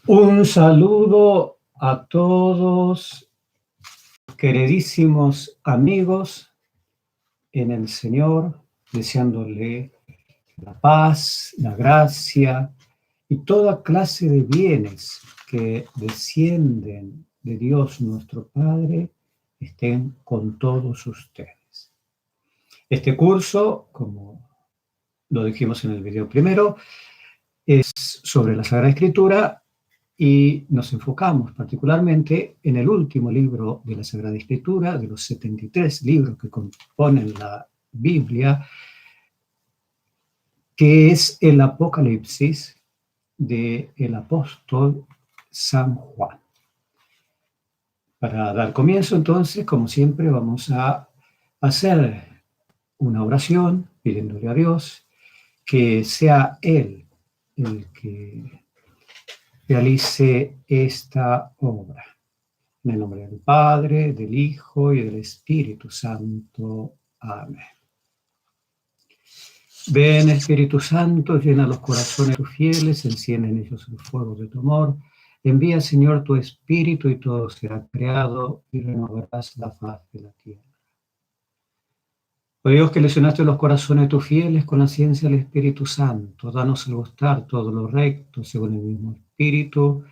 Un saludo a todos, queridísimos amigos en el Señor, deseándole la paz, la gracia y toda clase de bienes que descienden de Dios nuestro Padre estén con todos ustedes. Este curso, como lo dijimos en el video primero, es sobre la Sagrada Escritura y nos enfocamos particularmente en el último libro de la Sagrada Escritura, de los 73 libros que componen la Biblia, que es el Apocalipsis del apóstol San Juan. Para dar comienzo, entonces, como siempre, vamos a hacer una oración pidiéndole a Dios que sea Él el que realice esta obra. En el nombre del Padre, del Hijo y del Espíritu Santo. Amén. Ven, Espíritu Santo, llena los corazones de tus fieles, enciende en ellos el fuego de tu amor. Envía, Señor, tu Espíritu y todo será creado y renovarás la faz de la tierra. Oh Dios, que lesionaste los corazones de tus fieles con la ciencia del Espíritu Santo, danos el gustar todo lo recto según el mismo Espíritu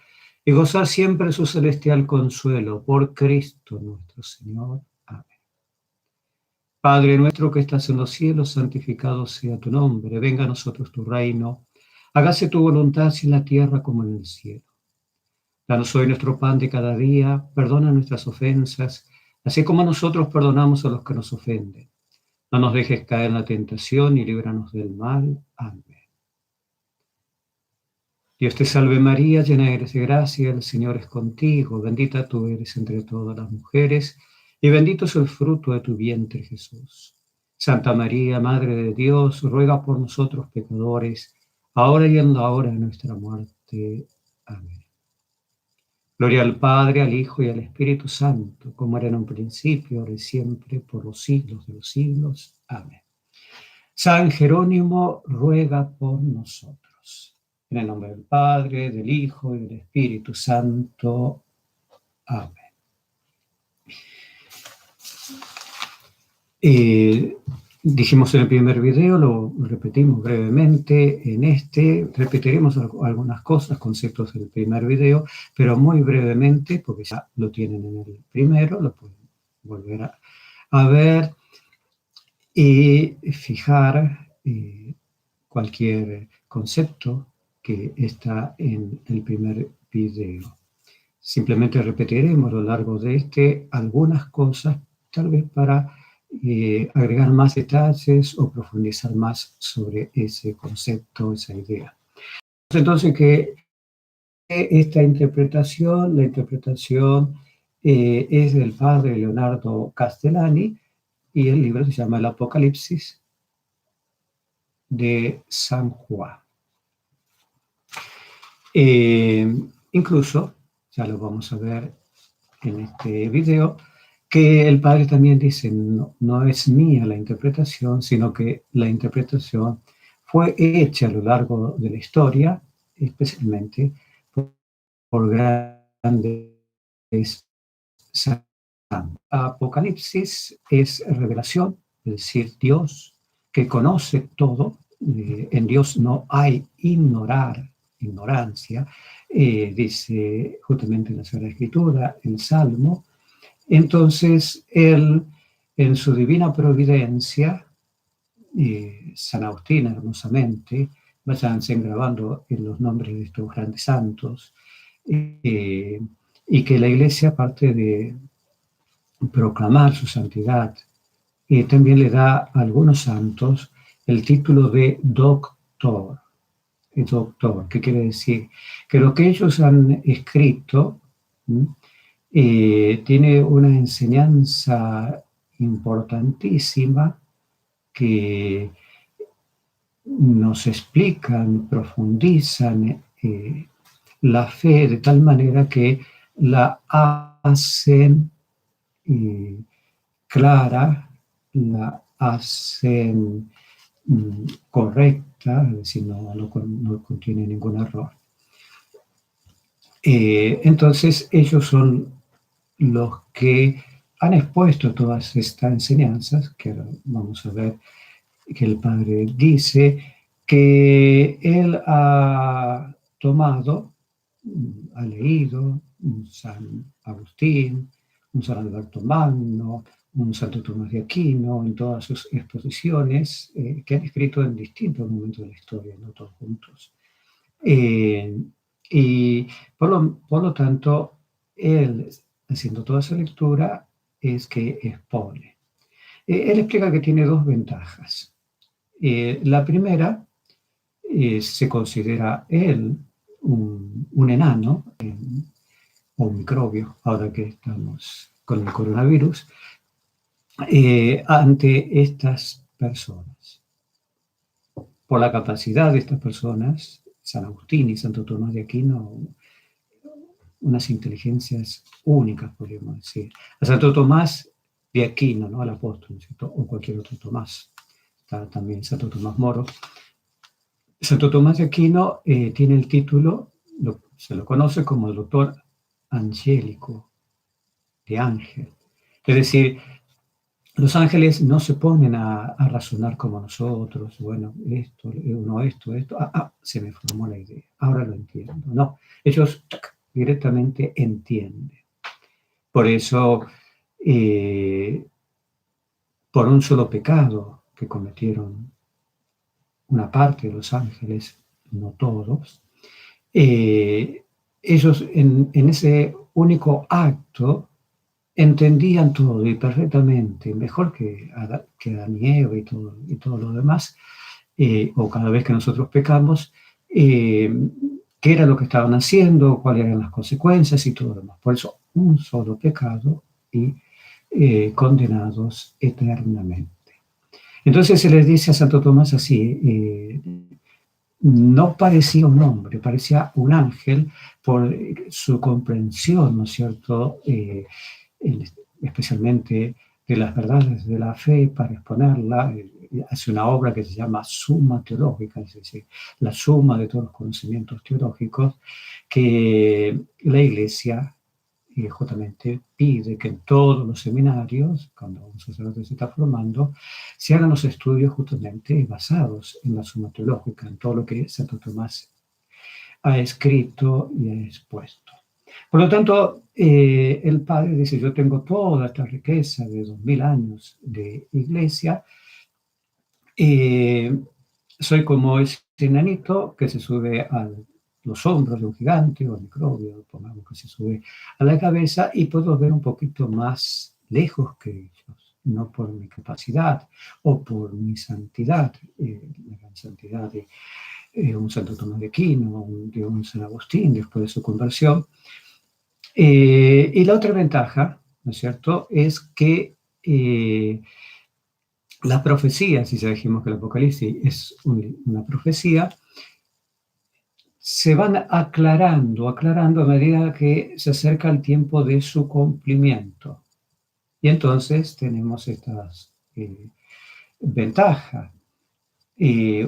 y gozar siempre su celestial consuelo por Cristo nuestro Señor. Amén. Padre nuestro que estás en los cielos, santificado sea tu nombre, venga a nosotros tu reino, hágase tu voluntad en la tierra como en el cielo. Danos hoy nuestro pan de cada día, perdona nuestras ofensas, así como nosotros perdonamos a los que nos ofenden. No nos dejes caer en la tentación y líbranos del mal. Amén. Dios te salve María, llena eres de gracia, el Señor es contigo, bendita tú eres entre todas las mujeres, y bendito es el fruto de tu vientre, Jesús. Santa María, Madre de Dios, ruega por nosotros pecadores, ahora y en la hora de nuestra muerte. Amén. Gloria al Padre, al Hijo y al Espíritu Santo, como era en un principio, ahora y siempre, por los siglos de los siglos. Amén. San Jerónimo ruega por nosotros. En el nombre del Padre, del Hijo y del Espíritu Santo. Amén. Dijimos en el primer video, lo repetimos brevemente en este, repetiremos algunas cosas, conceptos del primer video, pero muy brevemente, porque ya lo tienen en el primero, lo pueden volver a ver y fijar cualquier concepto que está en el primer video. Simplemente repetiremos a lo largo de este algunas cosas, tal vez para agregar más detalles o profundizar más sobre ese concepto, esa idea. Entonces, que esta interpretación, la interpretación es del padre Leonardo Castellani y el libro se llama El Apocalipsis de San Juan. Incluso, ya lo vamos a ver en este video, que el padre también dice, no es mía la interpretación, sino que la interpretación fue hecha a lo largo de la historia, especialmente por grandes santos. Apocalipsis es revelación, es decir, Dios que conoce todo, en Dios no hay ignorancia, dice justamente en la Sagrada Escritura, el Salmo. Entonces, Él, en su divina providencia, San Agustín hermosamente, váyanse grabando en los nombres de estos grandes santos, y que la Iglesia, aparte de proclamar su santidad, también le da a algunos santos el título de doctor. Doctor, ¿qué quiere decir? Que lo que ellos han escrito tiene una enseñanza importantísima que nos explican, profundizan la fe de tal manera que la hacen clara, la hacen correcta, exacta, es decir, no contiene ningún error. Entonces, ellos son los que han expuesto todas estas enseñanzas, que ahora vamos a ver que el padre dice que él ha tomado, ha leído un San Agustín, un San Alberto Magno, un Santo Tomás de Aquino, en todas sus exposiciones que han escrito en distintos momentos de la historia, no todos juntos. Y por lo tanto, él, haciendo toda esa lectura, es que expone. Él explica que tiene dos ventajas. La primera, se considera él un enano o un microbio, ahora que estamos con el coronavirus, ante estas personas. Por la capacidad de estas personas, San Agustín y Santo Tomás de Aquino, unas inteligencias únicas, podríamos decir. A Santo Tomás de Aquino, ¿no? Al apóstol, ¿cierto? O cualquier otro Tomás. Está también Santo Tomás Moro. Santo Tomás de Aquino tiene el título, se lo conoce como el doctor angélico, de ángel. Es decir, los ángeles no se ponen a razonar como nosotros, bueno, esto, se me formó la idea, ahora lo entiendo. No, ellos directamente entienden. Por eso, por un solo pecado que cometieron una parte de los ángeles, no todos, ellos en ese único acto entendían todo y perfectamente, mejor que Adán y Eva y todo lo demás, o cada vez que nosotros pecamos, qué era lo que estaban haciendo, cuáles eran las consecuencias y todo lo demás. Por eso, un solo pecado y condenados eternamente. Entonces se les dice a Santo Tomás así, no parecía un hombre, parecía un ángel por su comprensión, ¿no es cierto?, especialmente de las verdades de la fe, para exponerla. Hace una obra que se llama Suma Teológica, es decir, la suma de todos los conocimientos teológicos que la Iglesia justamente pide que en todos los seminarios, cuando un sacerdote se está formando, se hagan los estudios justamente basados en la Suma Teológica, en todo lo que Santo Tomás ha escrito y ha expuesto. Por lo tanto, el padre dice, yo tengo toda esta riqueza de 2000 años de iglesia, soy como ese enanito que se sube a los hombros de un gigante o microbio, pongamos que se sube a la cabeza, y puedo ver un poquito más lejos que ellos, no por mi capacidad o por mi santidad, la gran santidad de un Santo Tomás de Aquino, de un San Agustín después de su conversión. Y la otra ventaja, ¿no es cierto?, es que las profecías, si ya dijimos que el Apocalipsis es una profecía, se van aclarando a medida que se acerca el tiempo de su cumplimiento. Y entonces tenemos estas ventajas.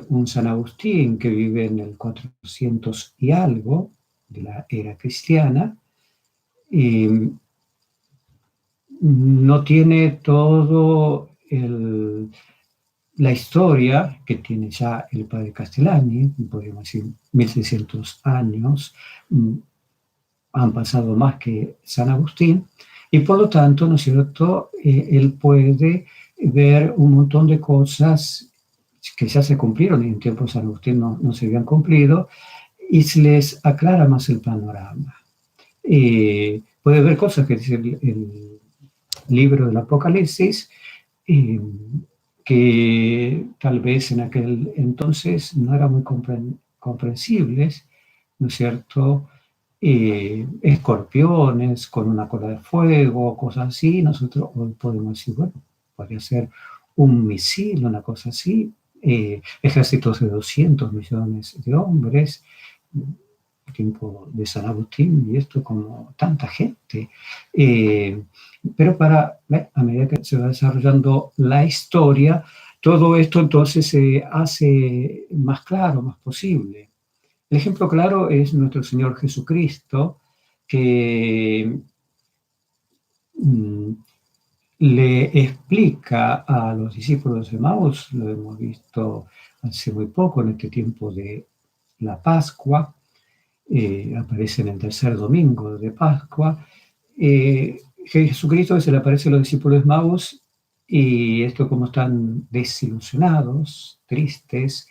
Un San Agustín que vive en el 400 y algo de la era cristiana, no tiene todo la historia que tiene ya el padre Castellani, podríamos decir 1600 años, han pasado más que San Agustín, y por lo tanto, ¿no es cierto?, él puede ver un montón de cosas que ya se cumplieron y en tiempo de San Agustín no se habían cumplido, y se les aclara más el panorama. Puede ver cosas que dice el libro del Apocalipsis, que tal vez en aquel entonces no eran muy comprensibles, ¿no es cierto? Escorpiones con una cola de fuego, cosas así. Nosotros hoy podemos decir, bueno, podría ser un misil, una cosa así. Ejércitos de 200 millones de hombres, tiempo de San Agustín, y esto como tanta gente. Pero a medida que se va desarrollando la historia, todo esto entonces se hace más claro, más posible. El ejemplo claro es nuestro Señor Jesucristo, que mm, le explica a los discípulos de Maús, lo hemos visto hace muy poco en este tiempo de la Pascua, aparece en el tercer domingo de Pascua, Jesucristo se le aparece a los discípulos de Maús y esto como están desilusionados, tristes,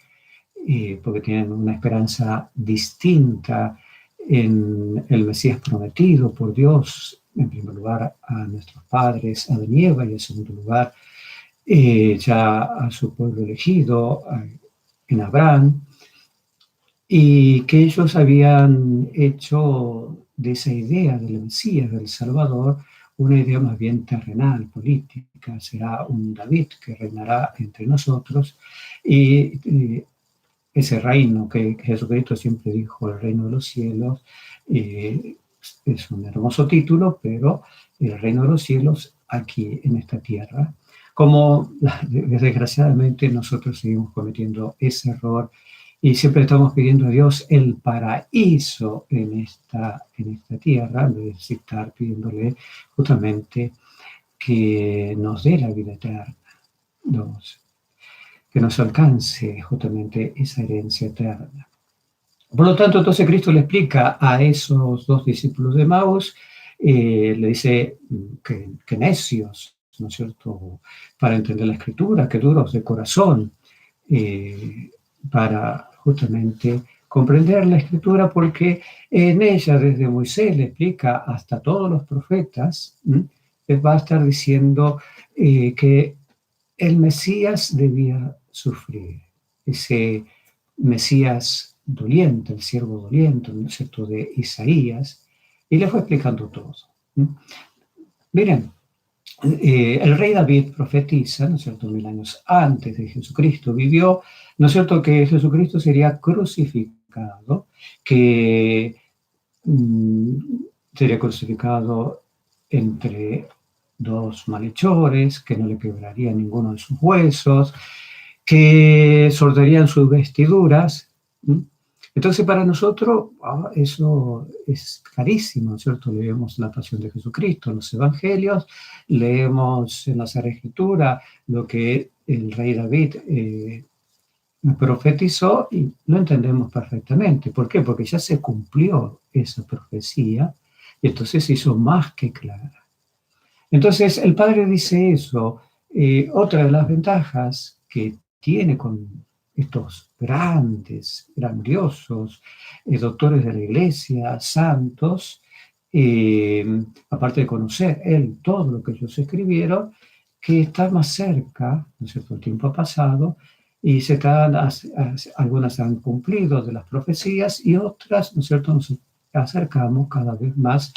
porque tienen una esperanza distinta en el Mesías prometido por Dios, en primer lugar a nuestros padres, a Adán y Eva, y en segundo lugar ya a su pueblo elegido, en Abraham, y que ellos habían hecho de esa idea del Mesías, del Salvador, una idea más bien terrenal, política. Será un David que reinará entre nosotros, y ese reino que Jesucristo siempre dijo, el reino de los cielos, eh, es un hermoso título, pero el reino de los cielos aquí en esta tierra. Como desgraciadamente nosotros seguimos cometiendo ese error y siempre estamos pidiendo a Dios el paraíso en esta tierra, en vez de estar pidiéndole justamente que nos dé la vida eterna, que nos alcance justamente esa herencia eterna. Por lo tanto, entonces Cristo le explica a esos dos discípulos de Maús, le dice que necios, ¿no es cierto?, para entender la Escritura, que duros de corazón, para justamente comprender la Escritura, porque en ella, desde Moisés, le explica hasta todos los profetas, les va a estar diciendo que el Mesías debía sufrir, ese Mesías doliente, el siervo doliente, ¿no es cierto?, de Isaías, y le fue explicando todo. Miren, el rey David profetiza, ¿no es cierto?, 1000 años antes de Jesucristo vivió, ¿no es cierto?, que Jesucristo sería crucificado, que sería crucificado entre dos malhechores, que no le quebraría ninguno de sus huesos, que soltarían sus vestiduras. Entonces, para nosotros, eso es carísimo, ¿cierto? Leemos la Pasión de Jesucristo en los Evangelios, leemos en la Sagrada Escritura lo que el rey David profetizó y lo entendemos perfectamente. ¿Por qué? Porque ya se cumplió esa profecía y entonces se hizo más que clara. Entonces, el padre dice eso. Otra de las ventajas que tiene con estos grandes, grandiosos doctores de la iglesia, santos, aparte de conocer él todo lo que ellos escribieron, que está más cerca, ¿no es cierto?, el tiempo pasado, y algunas han cumplido de las profecías y otras, ¿no es cierto?, nos acercamos cada vez más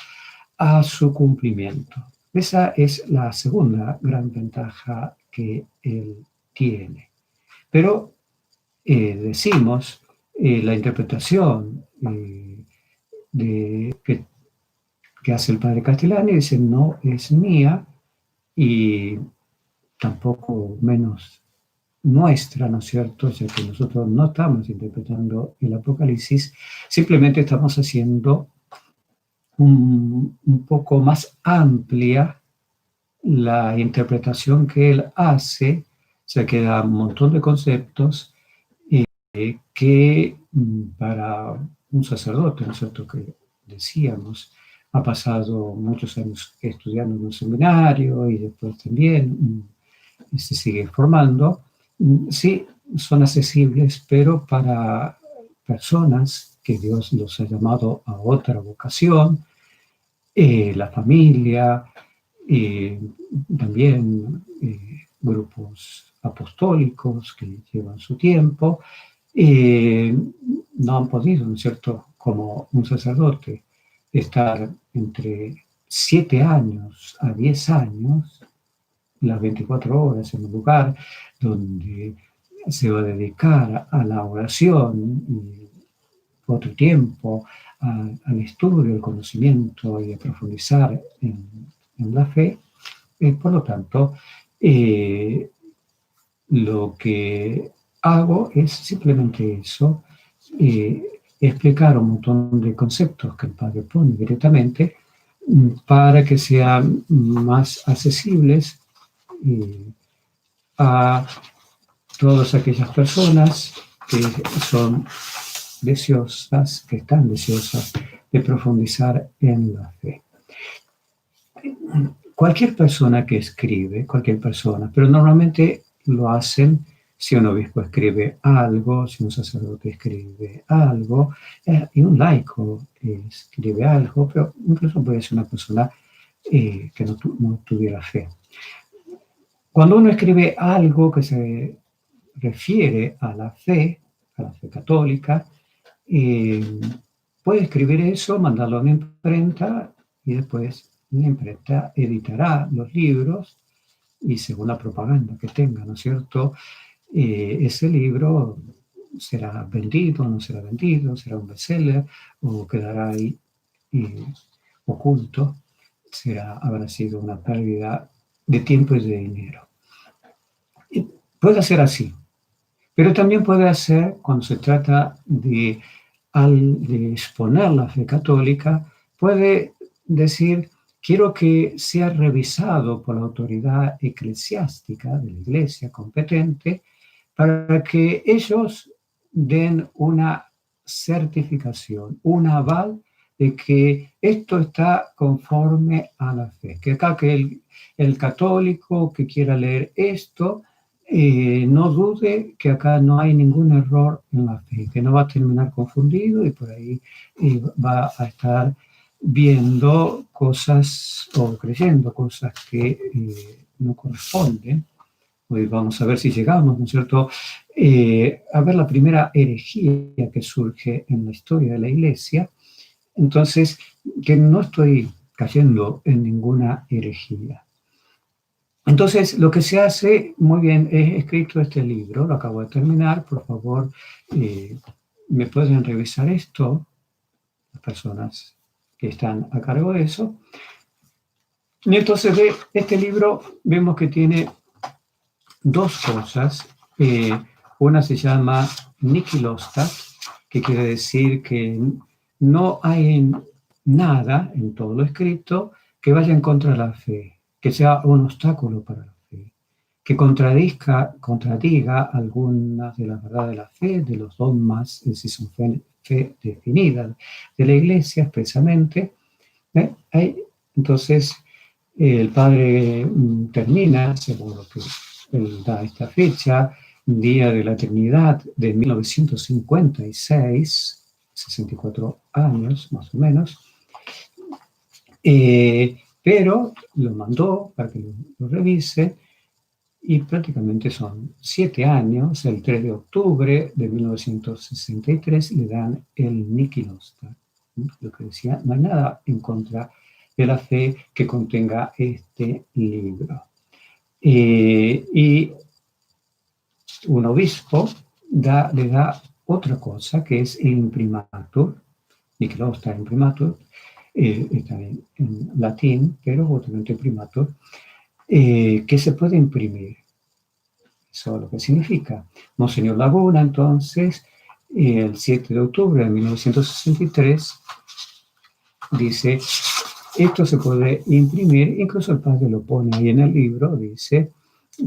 a su cumplimiento. Esa es la segunda gran ventaja que él tiene. Pero decimos, la interpretación que hace el padre Castellani, dice, no es mía y tampoco menos nuestra, ¿no es cierto?, ya que nosotros no estamos interpretando el Apocalipsis, simplemente estamos haciendo un poco más amplia la interpretación que él hace, se queda un montón de conceptos que para un sacerdote, ¿no es cierto?, que decíamos, ha pasado muchos años estudiando en un seminario y después también se sigue formando, sí, son accesibles, pero para personas que Dios los ha llamado a otra vocación, la familia, también grupos apostólicos que llevan su tiempo, no han podido, ¿no es cierto?, como un sacerdote, estar entre 7 años a 10 años, las 24 horas en un lugar donde se va a dedicar a la oración y otro tiempo al estudio, al conocimiento y a profundizar en la fe. Por lo tanto, Lo que hago es simplemente eso, explicar un montón de conceptos que el padre pone directamente para que sean más accesibles a todas aquellas personas que son deseosas, que están deseosas de profundizar en la fe. Cualquier persona que escribe, cualquier persona, pero normalmente lo hacen si un obispo escribe algo, si un sacerdote escribe algo, y un laico escribe algo, pero incluso puede ser una persona que no tuviera fe. Cuando uno escribe algo que se refiere a la fe católica, puede escribir eso, mandarlo a una imprenta y después la imprenta editará los libros y según la propaganda que tenga, ¿no es cierto? Ese libro será vendido, no será vendido, será un bestseller o quedará ahí oculto, habrá sido una pérdida de tiempo y de dinero. Y puede ser así, pero también puede ser cuando se trata de exponer la fe católica, puede decir, quiero que sea revisado por la autoridad eclesiástica de la iglesia competente para que ellos den una certificación, un aval de que esto está conforme a la fe. Que acá que el católico que quiera leer esto, no dude que acá no hay ningún error en la fe, que no va a terminar confundido y por ahí va a estar viendo cosas o creyendo cosas que no corresponden. Hoy vamos a ver si llegamos, ¿no es cierto?, a ver la primera herejía que surge en la historia de la Iglesia. Entonces, que no estoy cayendo en ninguna herejía. Entonces, lo que se hace, muy bien, he escrito este libro, lo acabo de terminar, por favor, ¿me pueden revisar esto? Las personas que están a cargo de eso. Y entonces, de este libro vemos que tiene dos cosas. Una se llama Nikilostat, que quiere decir que no hay nada en todo lo escrito que vaya en contra de la fe, que sea un obstáculo para la fe, que contradiga algunas de las verdades de la fe, de los dogmas, si son fe definida de la Iglesia expresamente. Entonces, el padre termina, según lo que él da esta fecha, Día de la Trinidad de 1956, 64 años más o menos, pero lo mandó para que lo revise y prácticamente son 7 años, el 3 de octubre de 1963 le dan el Nikilostat, lo que decía, no hay nada en contra de la fe que contenga este libro. Y un obispo le da otra cosa, que es el imprimatur, Nikilostat imprimatur, está en latín, pero obviamente imprimatur, que se puede imprimir. Eso es lo que significa. Monseñor Laguna, entonces, el 7 de octubre de 1963, dice, esto se puede imprimir, incluso el padre lo pone ahí en el libro, dice,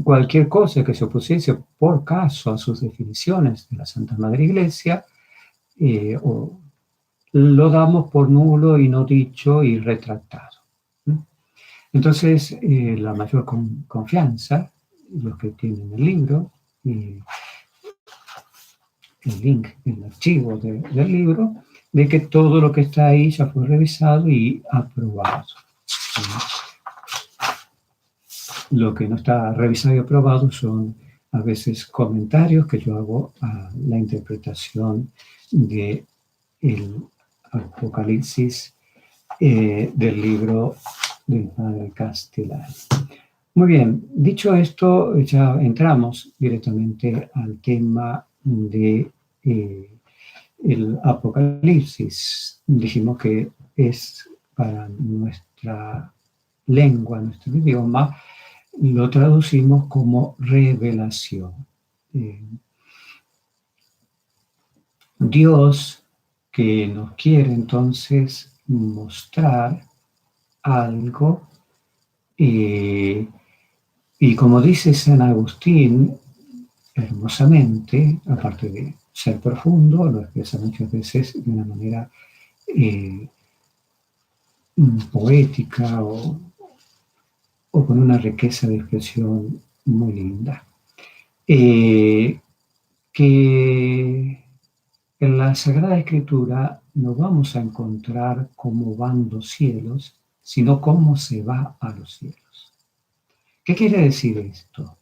cualquier cosa que se opusiese por caso a sus definiciones de la Santa Madre Iglesia, lo damos por nulo y no dicho y retractado. Entonces, la mayor confianza, los que tienen el libro, el link, el archivo del libro, de que todo lo que está ahí ya fue revisado y aprobado. Lo que no está revisado y aprobado son a veces comentarios que yo hago a la interpretación del Apocalipsis del libro del padre Castellani. Muy bien, dicho esto, ya entramos directamente al tema de el Apocalipsis. Dijimos que es para nuestra lengua, nuestro idioma, lo traducimos como revelación. Dios que nos quiere entonces mostrar algo, y como dice San Agustín, hermosamente, aparte de ser profundo, lo expresa muchas veces de una manera poética o con una riqueza de expresión muy linda. Que en la Sagrada Escritura no vamos a encontrar cómo van los cielos, sino cómo se va a los cielos. ¿Qué quiere decir esto?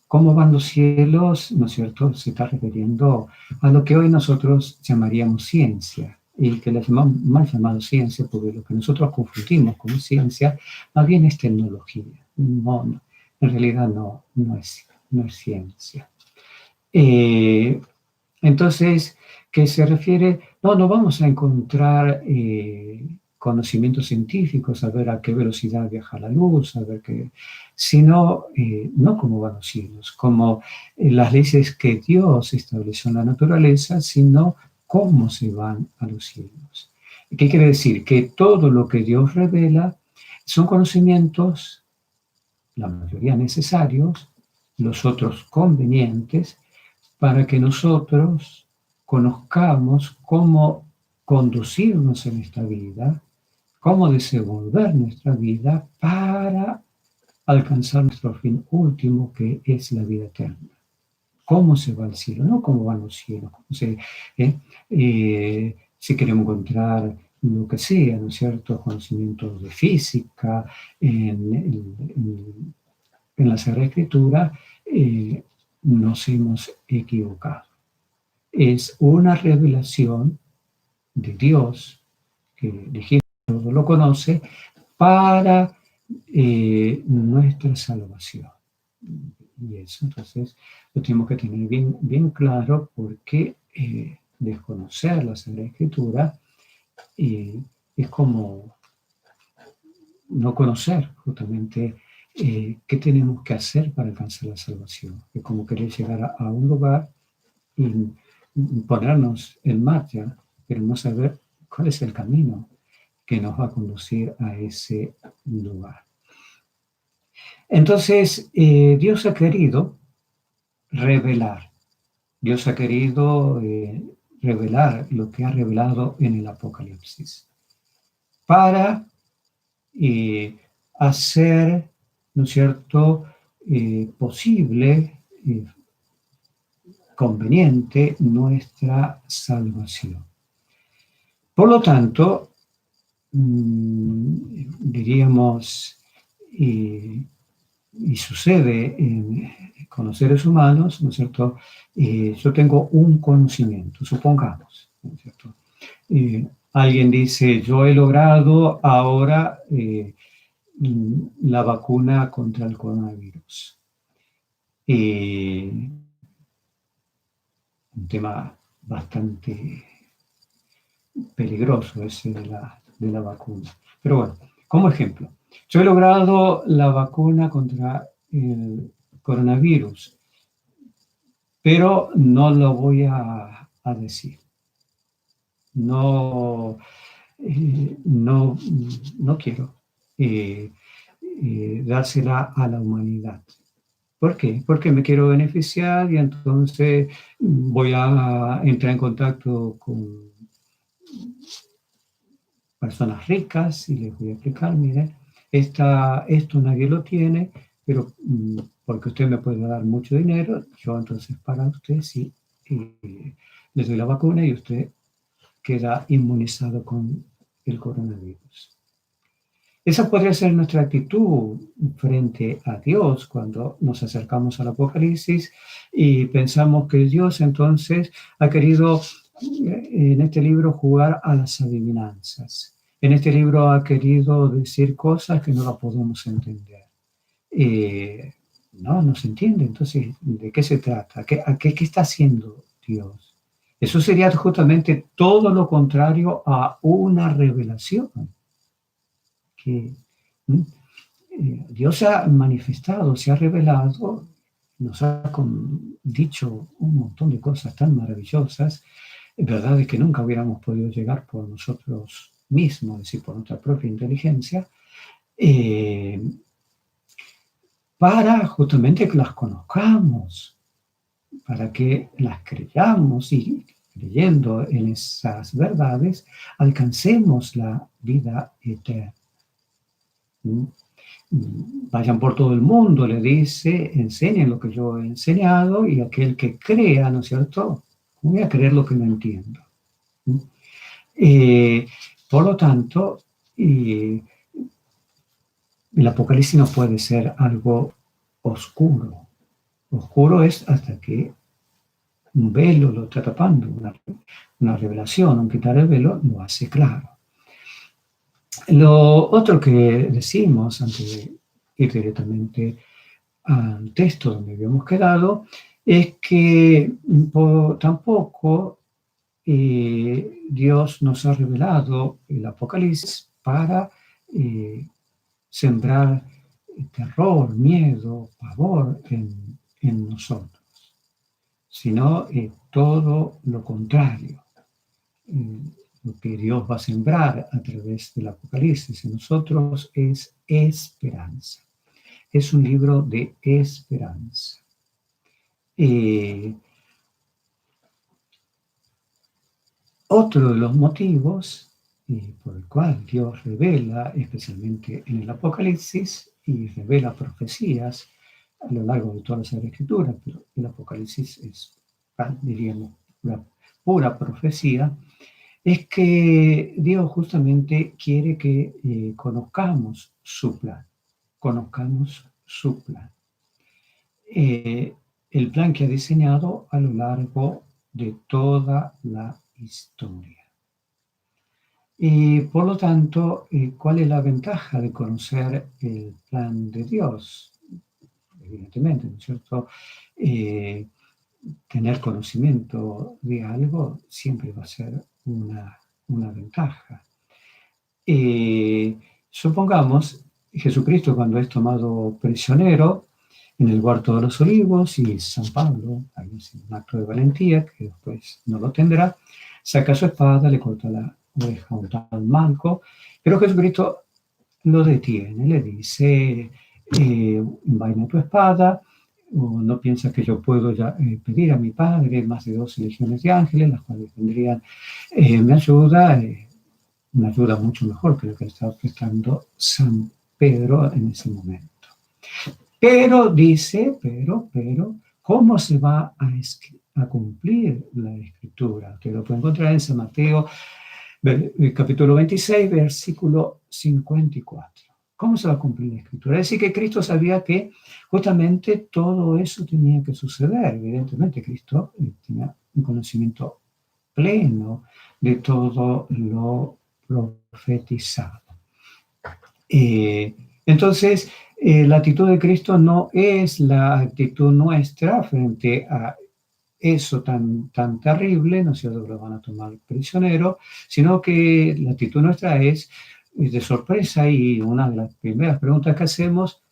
¿Cómo van los cielos? ¿No es cierto? Se está refiriendo a lo que hoy nosotros llamaríamos ciencia, y que le llamamos mal llamado ciencia, porque lo que nosotros confundimos como ciencia, más bien es tecnología. No, en realidad no es ciencia. Entonces, ¿qué se refiere? No vamos a encontrar conocimientos científicos, saber a qué velocidad viaja la luz, saber qué, sino no cómo van los cielos, como las leyes que Dios estableció en la naturaleza, sino cómo se van a los cielos. ¿Qué quiere decir? Que todo lo que Dios revela son conocimientos, la mayoría necesarios, los otros convenientes, para que nosotros conozcamos cómo conducirnos en esta vida, cómo desenvolver nuestra vida para alcanzar nuestro fin último, que es la vida eterna. ¿Cómo se va al cielo? No cómo van los cielos. Si queremos encontrar lo que sea, ¿no es cierto?, conocimientos de física en la Sagrada Escritura, nos hemos equivocado. Es una revelación de Dios, que dijimos, todo lo conoce, para nuestra salvación. Y eso entonces lo tenemos que tener bien claro, porque desconocer la Sagrada Escritura es como no conocer justamente qué tenemos que hacer para alcanzar la salvación. Es como querer llegar a un lugar y ponernos en marcha, pero no saber cuál es el camino que nos va a conducir a ese lugar. Entonces, Dios ha querido revelar. Dios ha querido revelar lo que ha revelado en el Apocalipsis para hacer, ¿no es cierto?, posible, conveniente nuestra salvación. Por lo tanto, diríamos, y sucede con los seres humanos, ¿no es cierto? Yo tengo un conocimiento, supongamos, ¿no es cierto? Alguien dice, yo he logrado ahora la vacuna contra el coronavirus. Un tema bastante peligroso ese de la vacuna. Pero bueno, como ejemplo, yo he logrado la vacuna contra el coronavirus, pero no lo voy a decir. No quiero dársela a la humanidad. ¿Por qué? Porque me quiero beneficiar y entonces voy a entrar en contacto con personas ricas y les voy a explicar, mire, esto nadie lo tiene, pero porque usted me puede dar mucho dinero, yo entonces para usted sí les doy la vacuna y usted queda inmunizado con el coronavirus. Esa podría ser nuestra actitud frente a Dios cuando nos acercamos al Apocalipsis y pensamos que Dios entonces ha querido en este libro jugar a las adivinanzas. En este libro ha querido decir cosas que no las podemos entender. No se entiende. Entonces, ¿de qué se trata? ¿Qué está haciendo Dios? Eso sería justamente todo lo contrario a una revelación. Dios se ha manifestado, se ha revelado, nos ha dicho un montón de cosas tan maravillosas, verdades que nunca hubiéramos podido llegar por nosotros mismos, es decir, por nuestra propia inteligencia, eh, para justamente que las conozcamos, para que las creyamos y creyendo en esas verdades, alcancemos la vida eterna. Vayan por todo el mundo, le dice, enseñen lo que yo he enseñado y aquel que crea, ¿no es cierto? Voy a creer lo que no entiendo. Por lo tanto, el Apocalipsis no puede ser algo oscuro. Oscuro es hasta que un velo lo está tapando, una revelación, un quitar el velo lo hace claro. Lo otro que decimos, antes de ir directamente al texto donde habíamos quedado, es que tampoco Dios nos ha revelado el Apocalipsis para sembrar terror, miedo, pavor en nosotros, sino todo lo contrario. Lo que Dios va a sembrar a través del Apocalipsis en nosotros es esperanza. Es un libro de esperanza. Otro de los motivos por el cual Dios revela, especialmente en el Apocalipsis, y revela profecías a lo largo de toda la Sagrada Escritura, pero el Apocalipsis es, diríamos, una pura profecía, es que Dios justamente quiere que conozcamos su plan, conozcamos su plan. El plan que ha diseñado a lo largo de toda la historia. Y por lo tanto, ¿cuál es la ventaja de conocer el plan de Dios? Evidentemente, ¿no es cierto? Tener conocimiento de algo siempre va a ser una ventaja. Supongamos, Jesucristo cuando es tomado prisionero en el huerto de los olivos y San Pablo, ahí hace un acto de valentía, que después no lo tendrá, saca su espada, le corta la oreja a un tal manco, pero Jesucristo lo detiene, le dice, envaina tu espada, o no piensas que yo puedo ya, pedir a mi Padre más de 12 legiones de ángeles, las cuales vendrían mi ayuda, una ayuda mucho mejor que lo que estaba prestando San Pedro en ese momento. Pero dice, ¿cómo se va a cumplir la Escritura? Usted lo puede encontrar en San Mateo, capítulo 26, versículo 54. ¿Cómo se va a cumplir la Escritura? Es decir, que Cristo sabía que justamente todo eso tenía que suceder. Evidentemente, Cristo tenía un conocimiento pleno de todo lo profetizado. Entonces, la actitud de Cristo no es la actitud nuestra frente a eso tan terrible, ¿no es cierto?, que lo van a tomar prisionero, sino que la actitud nuestra es de sorpresa, y una de las primeras preguntas que hacemos,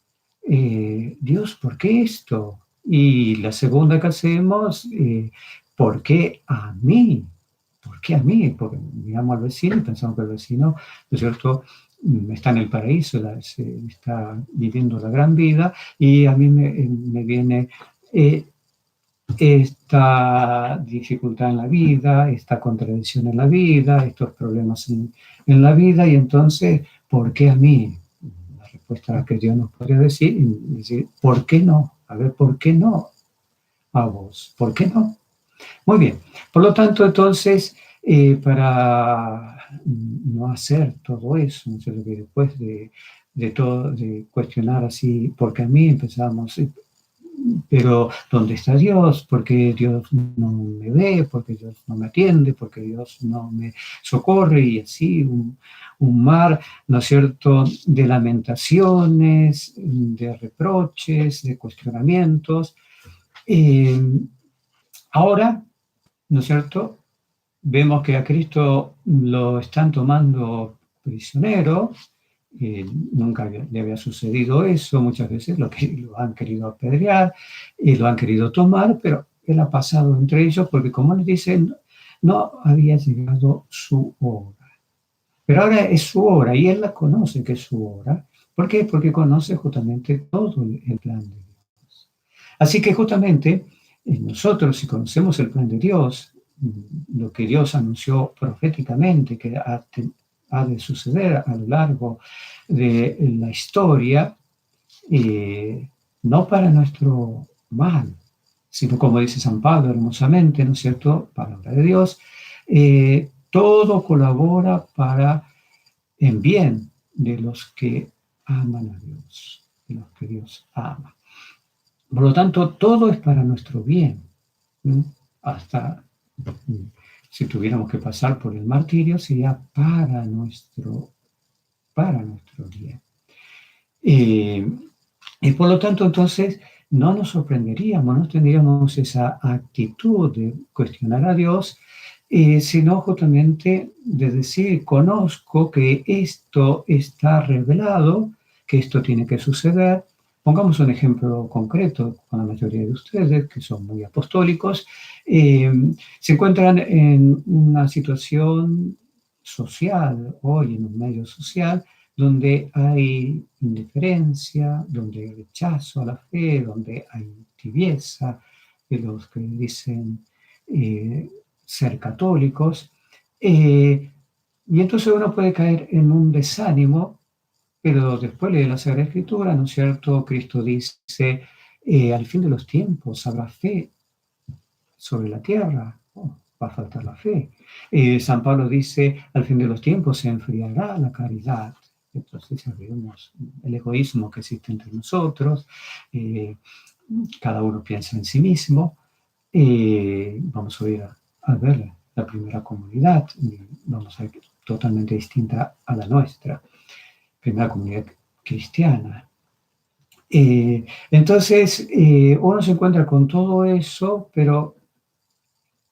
Dios, ¿por qué esto? Y la segunda que hacemos, ¿por qué a mí? ¿Por qué a mí? Porque miramos al vecino y pensamos que el vecino, ¿no es cierto?, está en el paraíso, está viviendo la gran vida, y a mí me viene esta dificultad en la vida, esta contradicción en la vida, estos problemas en la vida, y entonces, ¿por qué a mí? La respuesta que Dios nos podría decir, ¿por qué no? A ver, ¿por qué no a vos? ¿Por qué no? Muy bien, por lo tanto, entonces, para no hacer todo eso, ¿no? Que después de cuestionar así, porque a mí empezamos, pero ¿dónde está Dios? ¿Por qué Dios no me ve? ¿Por qué Dios no me atiende? ¿Por qué Dios no me socorre? Y así un mar, ¿no es cierto?, de lamentaciones, de reproches, de cuestionamientos. Ahora, ¿no es cierto?, vemos que a Cristo lo están tomando prisionero, nunca le había sucedido eso, muchas veces lo han querido apedrear y lo han querido tomar, pero él ha pasado entre ellos porque, como les dicen, no había llegado su hora. Pero ahora es su hora y él la conoce que es su hora. ¿Por qué? Porque conoce justamente todo el plan de Dios. Así que justamente nosotros, si conocemos el plan de Dios, lo que Dios anunció proféticamente que ha de suceder a lo largo de la historia, no para nuestro mal, sino como dice San Pablo hermosamente, ¿no es cierto?, palabra de Dios, todo colabora para en bien de los que aman a Dios, de los que Dios ama. Por lo tanto, todo es para nuestro bien, ¿no? Hasta si tuviéramos que pasar por el martirio, sería para nuestro bien. Y por lo tanto, entonces, no nos sorprenderíamos, no tendríamos esa actitud de cuestionar a Dios, sino justamente de decir, conozco que esto está revelado, que esto tiene que suceder. Pongamos un ejemplo concreto con la mayoría de ustedes, que son muy apostólicos, se encuentran en una situación social, hoy en un medio social, donde hay indiferencia, donde hay rechazo a la fe, donde hay tibieza de los que dicen ser católicos. Y entonces uno puede caer en un desánimo, pero después lee la Sagrada Escritura, ¿no es cierto? Cristo dice, al fin de los tiempos habrá fe sobre la tierra. Oh, va a faltar la fe. San Pablo dice, al fin de los tiempos se enfriará la caridad. Entonces ya vemos el egoísmo que existe entre nosotros, cada uno piensa en sí mismo. Vamos a ir a ver la primera comunidad, vamos a ver totalmente distinta a la nuestra, primera comunidad cristiana. Entonces, uno se encuentra con todo eso, pero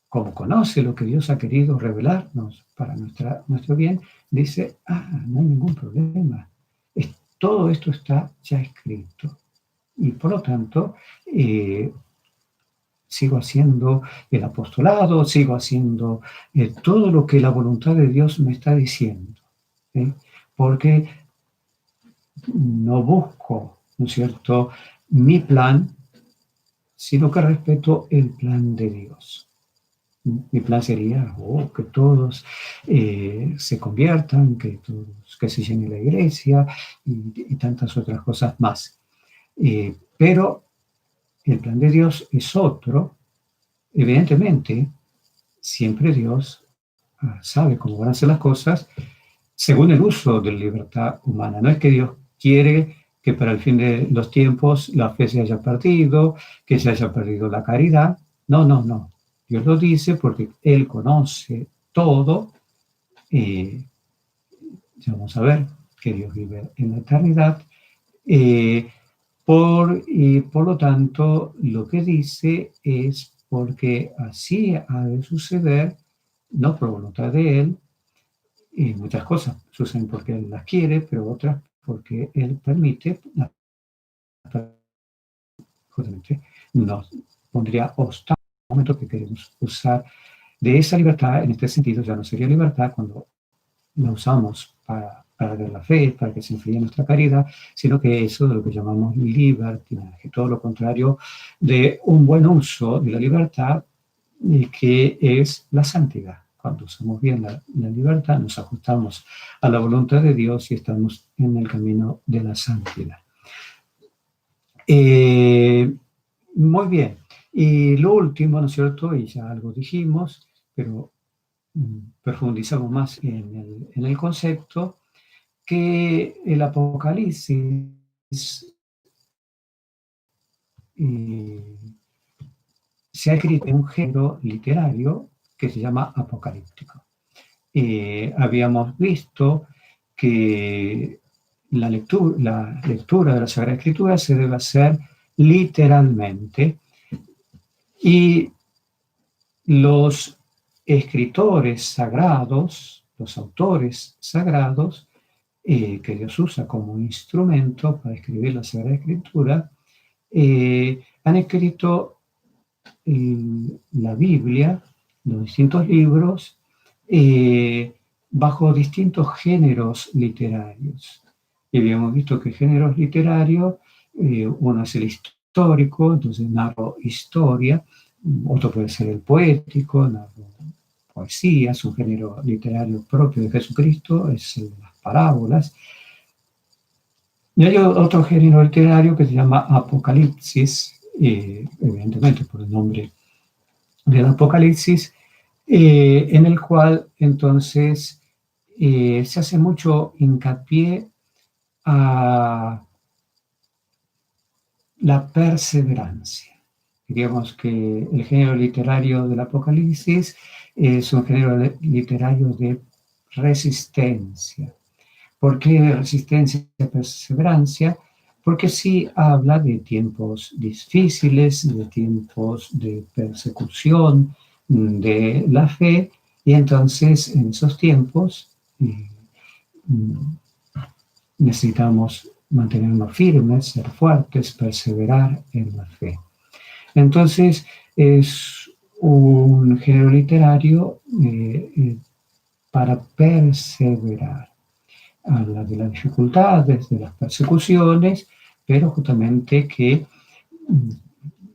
como conoce lo que Dios ha querido revelarnos para nuestro bien, dice, no hay ningún problema. Todo esto está ya escrito. Y por lo tanto, sigo haciendo el apostolado, sigo haciendo todo lo que la voluntad de Dios me está diciendo. ¿Sí? Porque no busco, ¿no es cierto?, mi plan, sino que respeto el plan de Dios. Mi plan sería que todos se conviertan, que se llene la iglesia y tantas otras cosas más. Pero el plan de Dios es otro. Evidentemente, siempre Dios sabe cómo van a ser las cosas según el uso de la libertad humana. No es que Dios quiere que para el fin de los tiempos la fe se haya perdido, que se haya perdido la caridad. No, no, no. Dios lo dice porque Él conoce todo. Ya vamos a ver que Dios vive en la eternidad. Por lo tanto, lo que dice es porque así ha de suceder, no por voluntad de Él, y muchas cosas suceden porque Él las quiere, pero otras porque Él permite, justamente nos pondría obstáculos en el momento que queremos usar de esa libertad. En este sentido ya no sería libertad cuando la usamos para ver la fe, para que se enfríe nuestra caridad, sino que eso de lo que llamamos libertinaje, todo lo contrario de un buen uso de la libertad, que es la santidad. Cuando usamos bien la libertad, nos ajustamos a la voluntad de Dios y estamos en el camino de la santidad. Muy bien. Y lo último, ¿no es cierto? Y ya algo dijimos, pero profundizamos más en el concepto, que el Apocalipsis se ha escrito en un género literario que se llama apocalíptico. Habíamos visto que la lectura de la Sagrada Escritura se debe hacer literalmente, y los escritores sagrados, los autores sagrados, que Dios usa como instrumento para escribir la Sagrada Escritura, han escrito la Biblia, los distintos libros, bajo distintos géneros literarios. Y habíamos visto que géneros literarios, uno es el histórico, entonces narro historia, otro puede ser el poético, narro poesía, es un género literario propio de Jesucristo, es el de las parábolas. Y hay otro género literario que se llama Apocalipsis, evidentemente por el nombre del Apocalipsis, en el cual entonces se hace mucho hincapié a la perseverancia. Diríamos que el género literario del Apocalipsis es un género literario de resistencia. ¿Por qué resistencia y perseverancia? Porque sí habla de tiempos difíciles, de tiempos de persecución de la fe, y entonces en esos tiempos necesitamos mantenernos firmes, ser fuertes, perseverar en la fe. Entonces es un género literario para perseverar. Habla de las dificultades, de las persecuciones, pero justamente que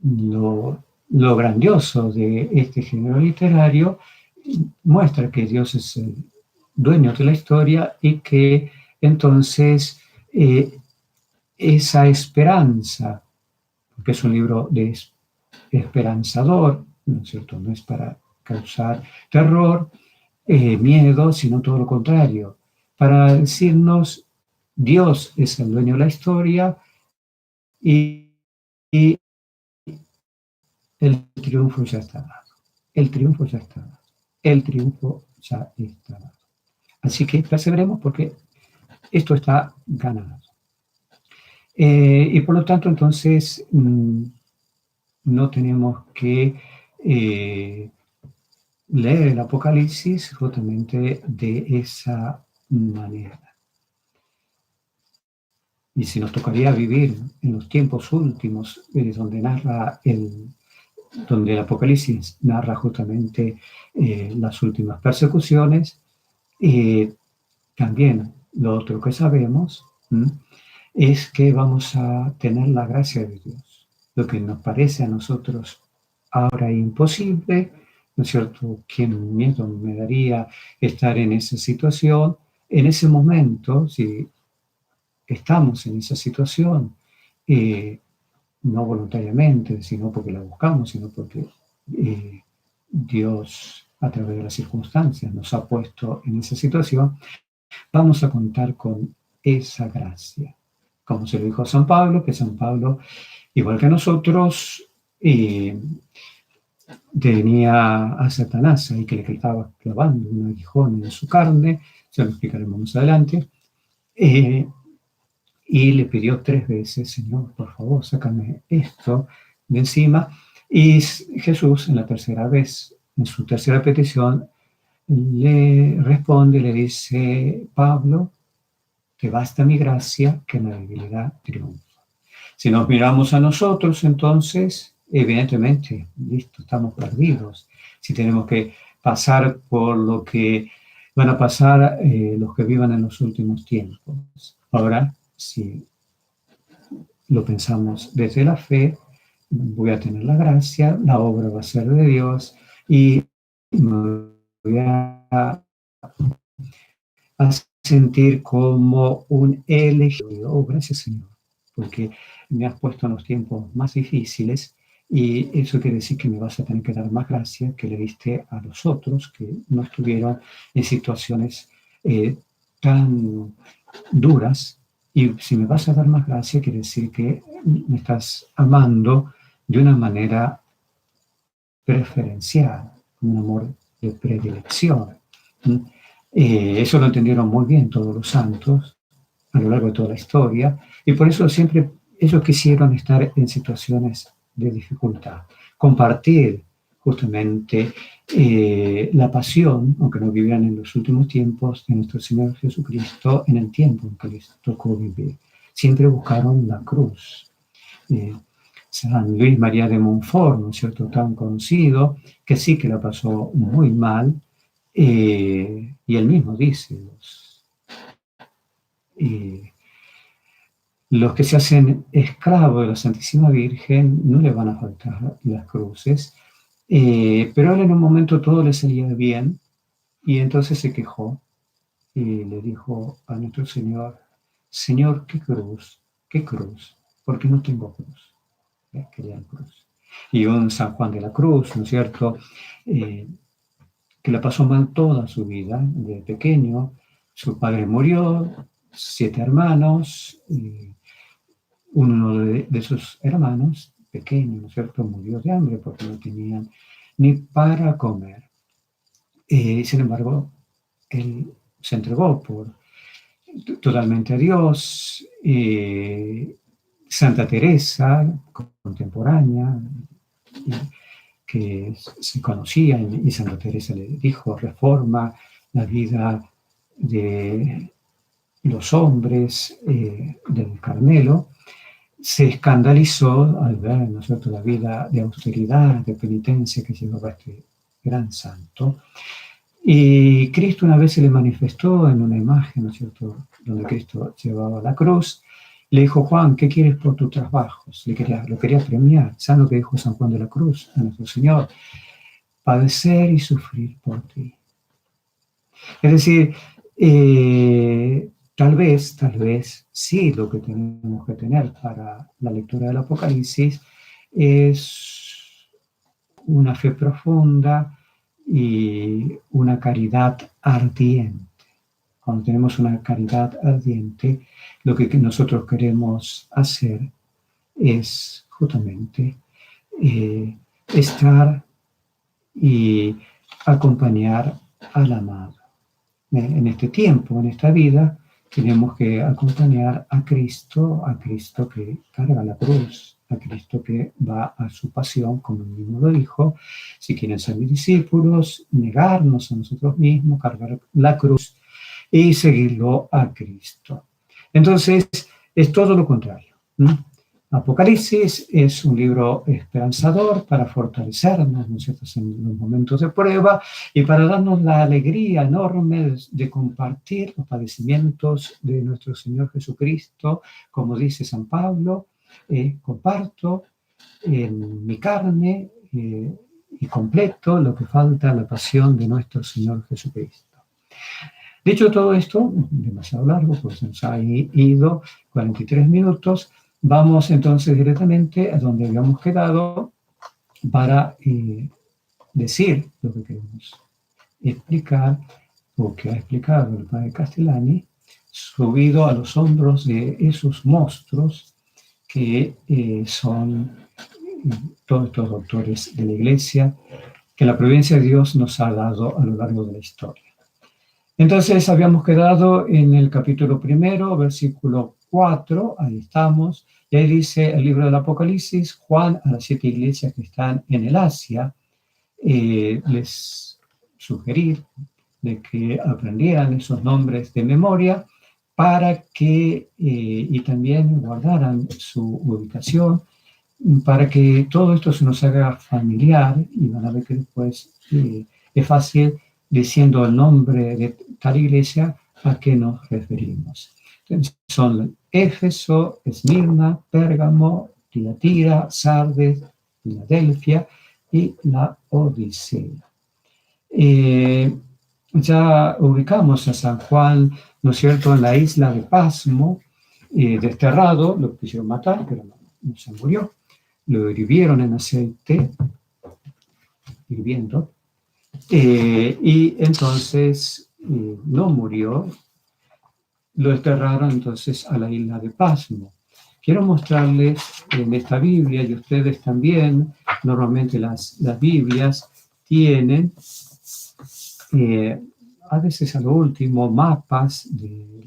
lo grandioso de este género literario muestra que Dios es el dueño de la historia y que entonces esa esperanza, porque es un libro de esperanzador, ¿no es cierto? No es para causar terror, miedo, sino todo lo contrario, para decirnos Dios es el dueño de la historia y el triunfo ya está dado. El triunfo ya está dado. El triunfo ya está dado. Así que perseveremos porque esto está ganado. Y por lo tanto, entonces, no tenemos que leer el Apocalipsis justamente de esa manera. Y si nos tocaría vivir en los tiempos últimos, donde el Apocalipsis narra justamente las últimas persecuciones, también lo otro que sabemos es que vamos a tener la gracia de Dios. Lo que nos parece a nosotros ahora imposible, ¿no es cierto? ¿Qué miedo me daría estar en esa situación? En ese momento, si estamos en esa situación, no voluntariamente, sino porque la buscamos, sino porque Dios, a través de las circunstancias, nos ha puesto en esa situación, vamos a contar con esa gracia. Como se lo dijo a San Pablo, que San Pablo, igual que nosotros, tenía a Satanás ahí que le estaba clavando un aguijón en su carne, ya lo explicaremos más adelante, y le pidió 3 veces, Señor, por favor, sácame esto de encima. Y Jesús, en la tercera vez, en su tercera petición, le responde, le dice, Pablo, te basta mi gracia, que en la debilidad triunfa. Si nos miramos a nosotros, entonces, evidentemente, listo, estamos perdidos. Si tenemos que pasar por lo que van a pasar los que vivan en los últimos tiempos. Ahora, si lo pensamos desde la fe, voy a tener la gracia, la obra va a ser de Dios y me voy a sentir como un elegido. Oh, gracias, Señor, porque me has puesto en los tiempos más difíciles y eso quiere decir que me vas a tener que dar más gracia que le diste a los otros que no estuvieron en situaciones tan duras. Y si me vas a dar más gracia, quiere decir que me estás amando de una manera preferencial, un amor de predilección. Eso lo entendieron muy bien todos los santos a lo largo de toda la historia, y por eso siempre ellos quisieron estar en situaciones de dificultad, compartir justamente la pasión, aunque no vivían en los últimos tiempos, de nuestro Señor Jesucristo en el tiempo en que les tocó vivir. Siempre buscaron la cruz. San Luis María de Montfort, ¿no es cierto?, tan conocido, que sí que la pasó muy mal, y él mismo dice, los que se hacen esclavos de la Santísima Virgen no le van a faltar las cruces, pero él en un momento todo le salía bien, y entonces se quejó y le dijo a nuestro Señor, Señor, qué cruz, porque no tengo cruz. Quería la cruz. Y un San Juan de la Cruz, ¿no es cierto?, que la pasó mal toda su vida, de pequeño. Su padre murió, 7 hermanos, uno de sus hermanos, pequeño, ¿no es cierto?, murió de hambre porque no tenían ni para comer. Sin embargo, él se entregó totalmente a Dios. Santa Teresa, contemporánea, que se conocía, y Santa Teresa le dijo, reforma la vida de los hombres del Carmelo, se escandalizó al ver, ¿no es cierto?, la vida de austeridad, de penitencia que llevaba este gran santo. Y Cristo una vez se le manifestó en una imagen, ¿no es cierto?, donde Cristo llevaba la cruz. Le dijo, Juan, ¿qué quieres por tus trabajos? Lo quería premiar. ¿Saben lo que dijo San Juan de la Cruz a nuestro Señor? Padecer y sufrir por ti. Es decir, tal vez, sí, lo que tenemos que tener para la lectura del Apocalipsis es una fe profunda y una caridad ardiente. Cuando tenemos una caridad ardiente, lo que nosotros queremos hacer es justamente estar y acompañar al amado. En este tiempo, en esta vida, tenemos que acompañar a Cristo que carga la cruz, a Cristo que va a su pasión, como él mismo lo dijo. Si quieren ser mis discípulos, negarnos a nosotros mismos, cargar la cruz y seguirlo a Cristo. Entonces, es todo lo contrario. Apocalipsis es un libro esperanzador para fortalecernos, ¿no es cierto?, en los momentos de prueba, y para darnos la alegría enorme de compartir los padecimientos de nuestro Señor Jesucristo. Como dice San Pablo, comparto en mi carne y completo lo que falta, la pasión de nuestro Señor Jesucristo. Dicho todo esto, demasiado largo, pues se nos ha ido 43 minutos. Vamos entonces directamente a donde habíamos quedado para decir lo que queremos explicar, o que ha explicado el padre Castellani, subido a los hombros de esos monstruos que son todos estos doctores de la Iglesia, que la providencia de Dios nos ha dado a lo largo de la historia. Entonces habíamos quedado en el capítulo 1, versículo 4, ahí estamos, y ahí dice el libro del Apocalipsis, Juan a las 7 iglesias que están en el Asia, les sugerí de que aprendieran esos nombres de memoria para que, y también guardaran su ubicación, para que todo esto se nos haga familiar, y van a ver que después es fácil diciendo el nombre de tal iglesia a qué nos referimos. Entonces, son Éfeso, Esmirna, Pérgamo, Tiatira, Sardes, Filadelfia y la Odisea. Ya ubicamos a San Juan, ¿no es cierto?, en la isla de Pasmo, desterrado, lo quisieron matar, pero no se murió. Lo hirvieron en aceite, hirviendo, y entonces no murió. Lo desterraron entonces a la isla de Pasmo. Quiero mostrarles en esta Biblia, y ustedes también, normalmente las Biblias tienen, a veces a lo último, mapas de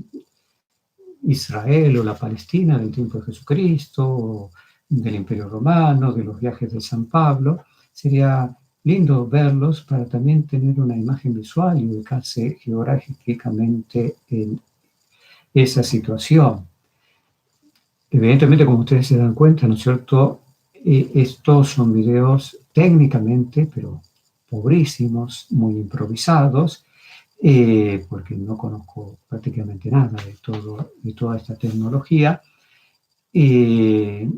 Israel o la Palestina del tiempo de Jesucristo, o del Imperio Romano, de los viajes de San Pablo. Sería lindo verlos para también tener una imagen visual y ubicarse geográficamente en esa situación. Evidentemente, como ustedes se dan cuenta, ¿no es cierto? Estos son videos técnicamente, pero pobrísimos, muy improvisados, porque no conozco prácticamente nada de toda esta tecnología, y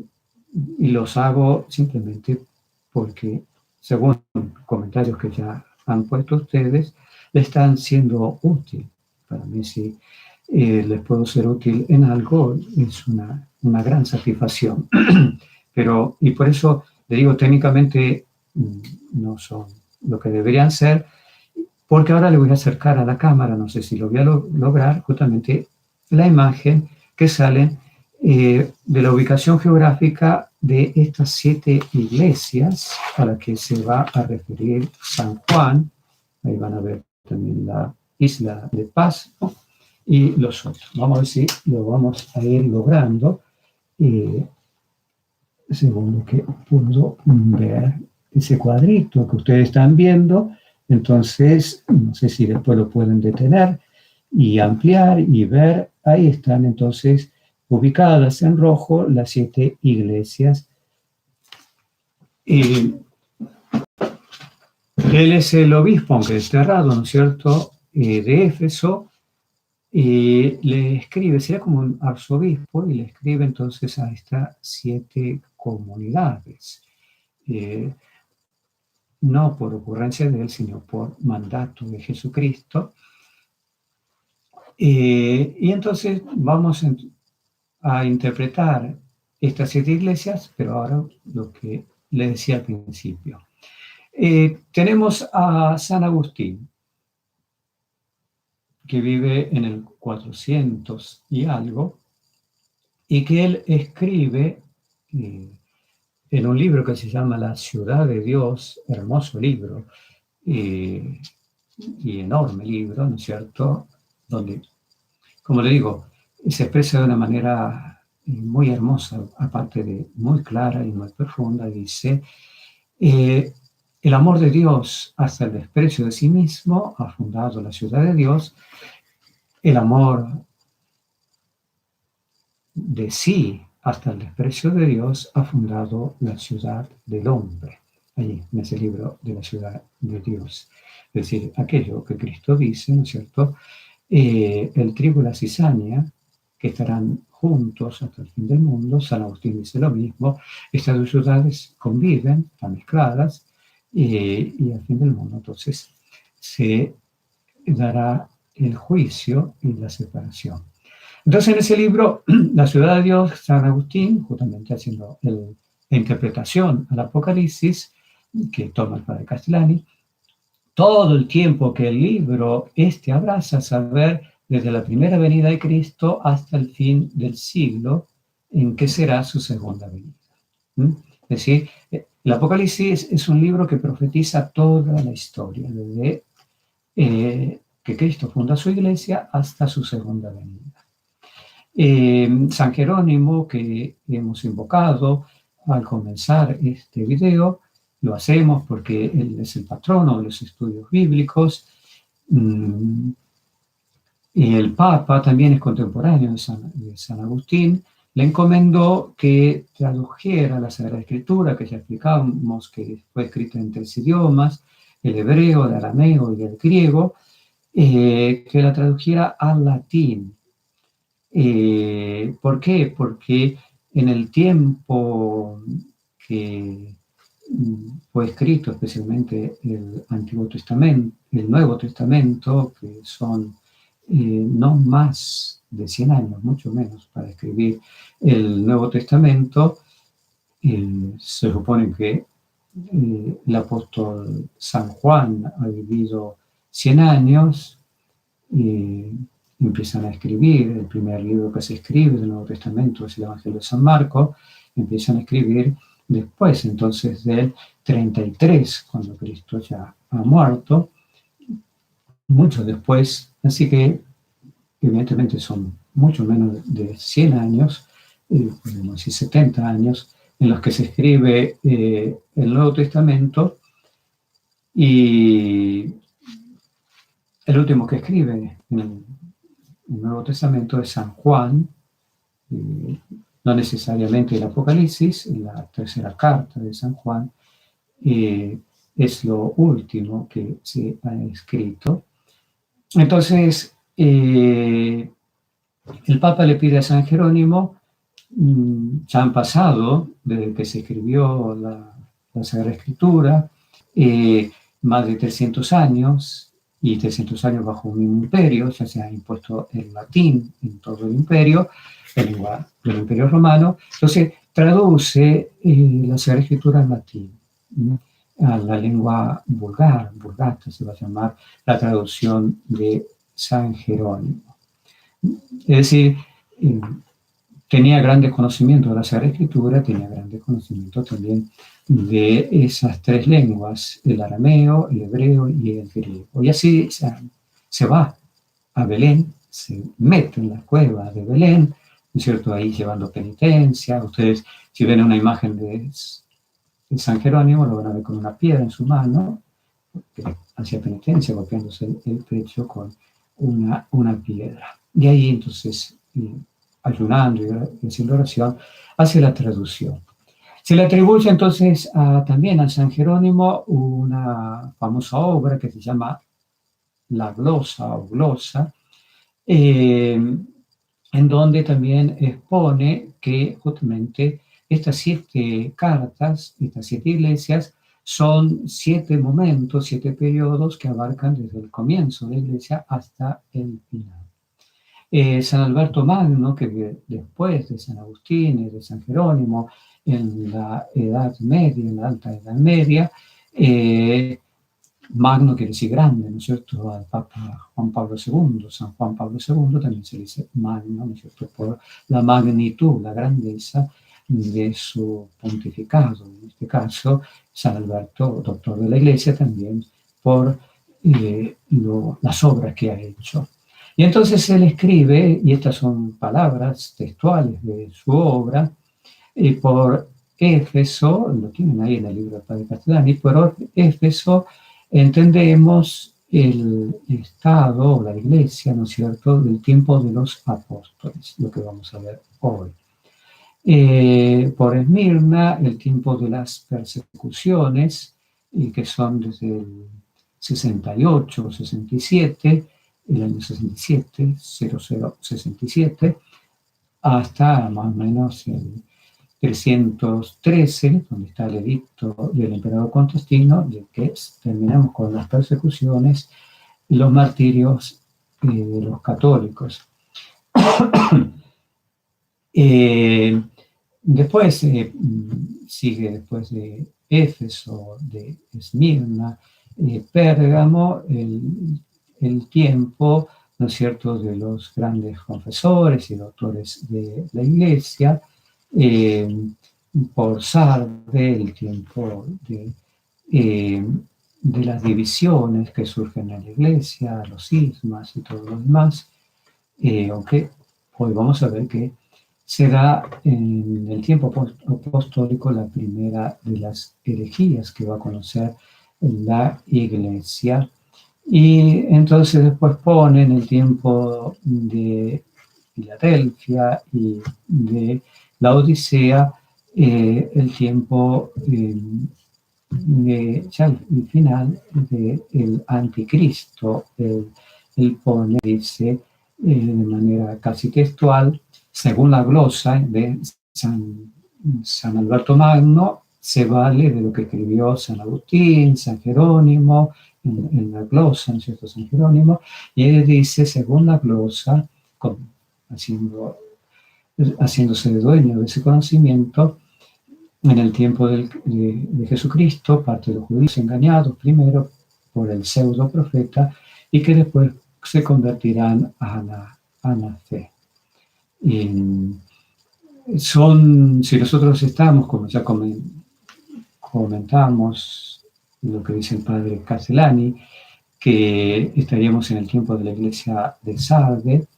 los hago simplemente porque, según comentarios que ya han puesto ustedes, le están siendo útil. Para mí, si les puedo ser útil en algo, es una gran satisfacción. Pero, y por eso le digo, técnicamente no son lo que deberían ser, porque ahora le voy a acercar a la cámara, no sé si lo voy a lograr, justamente la imagen que sale de la ubicación geográfica de estas 7 iglesias a las que se va a referir San Juan. Ahí van a ver también la isla de Paz, ¿no? Y los otros. Vamos a ver si lo vamos a ir logrando, según lo que puedo ver ese cuadrito que ustedes están viendo. Entonces, no sé si después lo pueden detener y ampliar y ver. Ahí están entonces ubicadas en rojo las 7 iglesias. Él es el obispo, aunque desterrado, ¿no es cierto?, de Éfeso, y le escribe, sería como un arzobispo, y le escribe entonces a estas 7 comunidades. No por ocurrencia de él, sino por mandato de Jesucristo. Y entonces vamos a interpretar estas 7 iglesias, pero ahora lo que le decía al principio. Tenemos a San Agustín, que vive en el 400 y algo, y que él escribe en un libro que se llama La Ciudad de Dios, hermoso libro, y enorme libro, ¿no es cierto?, donde, como le digo, se expresa de una manera muy hermosa, aparte de muy clara y muy profunda. Dice, el amor de Dios hasta el desprecio de sí mismo ha fundado la ciudad de Dios, el amor de sí hasta el desprecio de Dios ha fundado la ciudad del hombre, allí en ese libro de la ciudad de Dios. Es decir, aquello que Cristo dice, ¿no es cierto?, el trigo y la cizaña, que estarán juntos hasta el fin del mundo. San Agustín dice lo mismo. Estas dos ciudades conviven, están mezcladas, y al fin del mundo entonces se dará el juicio y la separación. Entonces, en ese libro, La Ciudad de Dios, San Agustín, justamente haciendo la interpretación al Apocalipsis, que toma el padre Castellani, todo el tiempo que el libro abraza, saber desde la primera venida de Cristo hasta el fin del siglo, en que será su segunda venida. Es decir, el Apocalipsis es un libro que profetiza toda la historia, desde que Cristo funda su iglesia hasta su segunda venida. San Jerónimo, que hemos invocado al comenzar este video, lo hacemos porque él es el patrono de los estudios bíblicos, y el Papa también es contemporáneo de San Agustín. Le encomendó que tradujera la Sagrada Escritura, que ya explicamos que fue escrita en 3 idiomas, el hebreo, el arameo y el griego, que la tradujera al latín. ¿Por qué? Porque en el tiempo que fue escrito, especialmente el Antiguo Testamento, el Nuevo Testamento, que son no más de 100 años, mucho menos, para escribir el Nuevo Testamento, se supone que el apóstol San Juan ha vivido 100 años, empiezan a escribir. El primer libro que se escribe del Nuevo Testamento es el Evangelio de San Marcos. Empiezan a escribir después, entonces, del 33, cuando Cristo ya ha muerto, mucho después. Así que, evidentemente, son mucho menos de 100 años, podemos decir 70 años, en los que se escribe el Nuevo Testamento, Y el último que escribe en el Nuevo Testamento es San Juan, no necesariamente el Apocalipsis, la tercera carta de San Juan, es lo último que se ha escrito. Entonces, el Papa le pide a San Jerónimo, ya han pasado, desde que se escribió la Sagrada Escritura, más de 300 años, y 300 años bajo un imperio, ya se ha impuesto el latín en todo el imperio, la lengua del Imperio Romano. Entonces, traduce la Sagrada Escritura al latín, a la lengua vulgar, vulgata se va a llamar la traducción de San Jerónimo. Es decir, tenía grandes conocimientos de la Sagrada Escritura, tenía grandes conocimientos también de esas tres lenguas, el arameo, el hebreo y el griego. Y así se va a Belén, se mete en la cueva de Belén, ¿no es cierto?, ahí llevando penitencia. Ustedes, si ven una imagen de San Jerónimo, lo van a ver con una piedra en su mano, que hacía penitencia, golpeándose el pecho con una piedra. Y ahí entonces, ayunando y haciendo oración, hace la traducción. Se le atribuye entonces también a San Jerónimo una famosa obra que se llama La Glosa o Glosa, en donde también expone que justamente estas 7 cartas, estas 7 iglesias, son 7 momentos, 7 periodos que abarcan desde el comienzo de la iglesia hasta el final. San Alberto Magno, que después de San Agustín y de San Jerónimo, en la Edad Media, en la Alta Edad Media, Magno quiere decir grande, ¿no es cierto?, al Papa Juan Pablo II, San Juan Pablo II también se dice Magno, ¿no es cierto?, por la magnitud, la grandeza de su pontificado. En este caso, San Alberto, doctor de la Iglesia, también por las obras que ha hecho. Y entonces él escribe, y estas son palabras textuales de su obra, por Éfeso, lo tienen ahí en el libro del Padre Castellani, por Éfeso entendemos el estado o la iglesia, ¿no es cierto?, del tiempo de los apóstoles, lo que vamos a ver hoy. Por Esmirna, el tiempo de las persecuciones, que son desde el 68 o 67, el año 67, 0067, hasta más o menos el 313, donde está el edicto del emperador Constantino, de que terminamos con las persecuciones y los martirios de los católicos. Después sigue después de Éfeso, de Esmirna, Pérgamo, el tiempo, ¿no es cierto?, de los grandes confesores y doctores de la Iglesia, por Sarde, el tiempo de las divisiones que surgen en la Iglesia, los cismas y todo lo demás, aunque hoy vamos a ver que se da en el tiempo apostólico la primera de las herejías que va a conocer la Iglesia. Y entonces después pone en el tiempo de Filadelfia y de la Odisea el tiempo ya el final del anticristo. Él pone, dice de manera casi textual, según la glosa de San Alberto Magno, se vale de lo que escribió San Agustín, San Jerónimo, en la glosa, ¿no es cierto?, San Jerónimo, y él dice, según la glosa, haciéndose dueño de ese conocimiento, en el tiempo de Jesucristo, parte de los judíos engañados primero por el pseudo profeta y que después se convertirán a la fe. Si nosotros estamos, como ya comentamos, lo que dice el padre Castellani, que estaríamos en el tiempo de la iglesia de Sarde,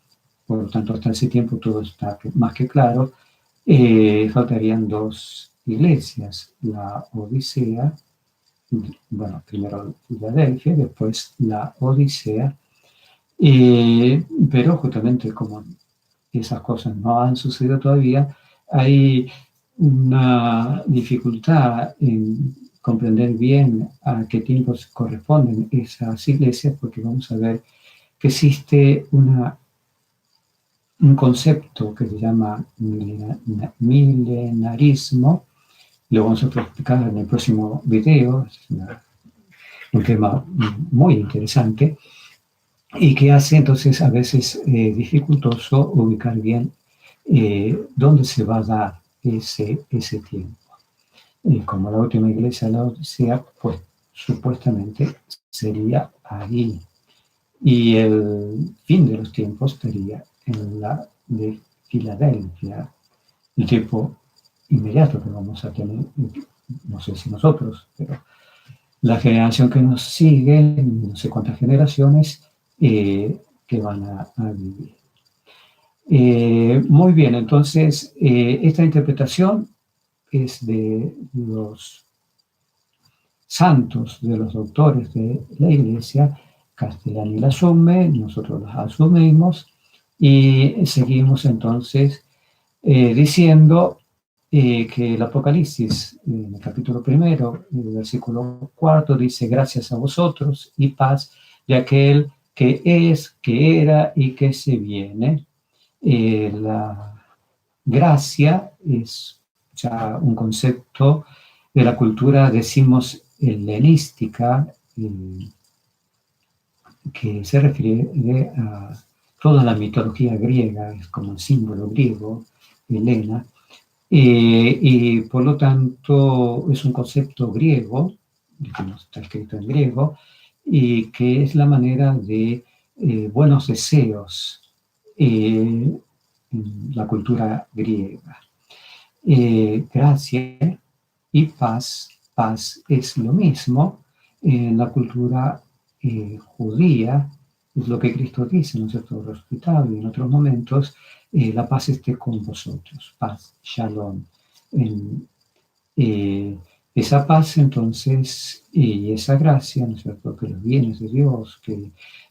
por lo tanto hasta ese tiempo todo está más que claro, faltarían 2 iglesias, la Odisea bueno, primero Filadelfia, después la Odisea, pero justamente como esas cosas no han sucedido todavía, hay una dificultad en comprender bien a qué tiempos corresponden esas iglesias, porque vamos a ver que existe un concepto que se llama milenarismo. Lo vamos a explicar en el próximo video. Es un tema muy interesante y que hace entonces a veces dificultoso ubicar bien dónde se va a dar ese tiempo. Como la última iglesia de la Odisea, pues supuestamente sería ahí. Y el fin de los tiempos estaría en la de Filadelfia, el tiempo inmediato que vamos a tener, no sé si nosotros, pero la generación que nos sigue, no sé cuántas generaciones, que van a vivir. Muy bien, entonces esta interpretación es de los santos, de los doctores de la Iglesia. Castellani la asume, nosotros la asumimos y seguimos entonces diciendo que el Apocalipsis, en el capítulo primero, el versículo 4, dice: gracias a vosotros y paz de aquel que es, que era y que se viene. La gracia es ya un concepto de la cultura, decimos, helenística, que se refiere a toda la mitología griega, es como el símbolo griego, Helena, y por lo tanto es un concepto griego, que no está escrito en griego, y que es la manera de buenos deseos en la cultura griega. Gracia y paz, paz es lo mismo en la cultura judía, es lo que Cristo dice, ¿no es cierto?, resucitado, y en otros momentos, la paz esté con vosotros, paz, shalom. Esa paz entonces y esa gracia, ¿no es cierto?, que los bienes de Dios, que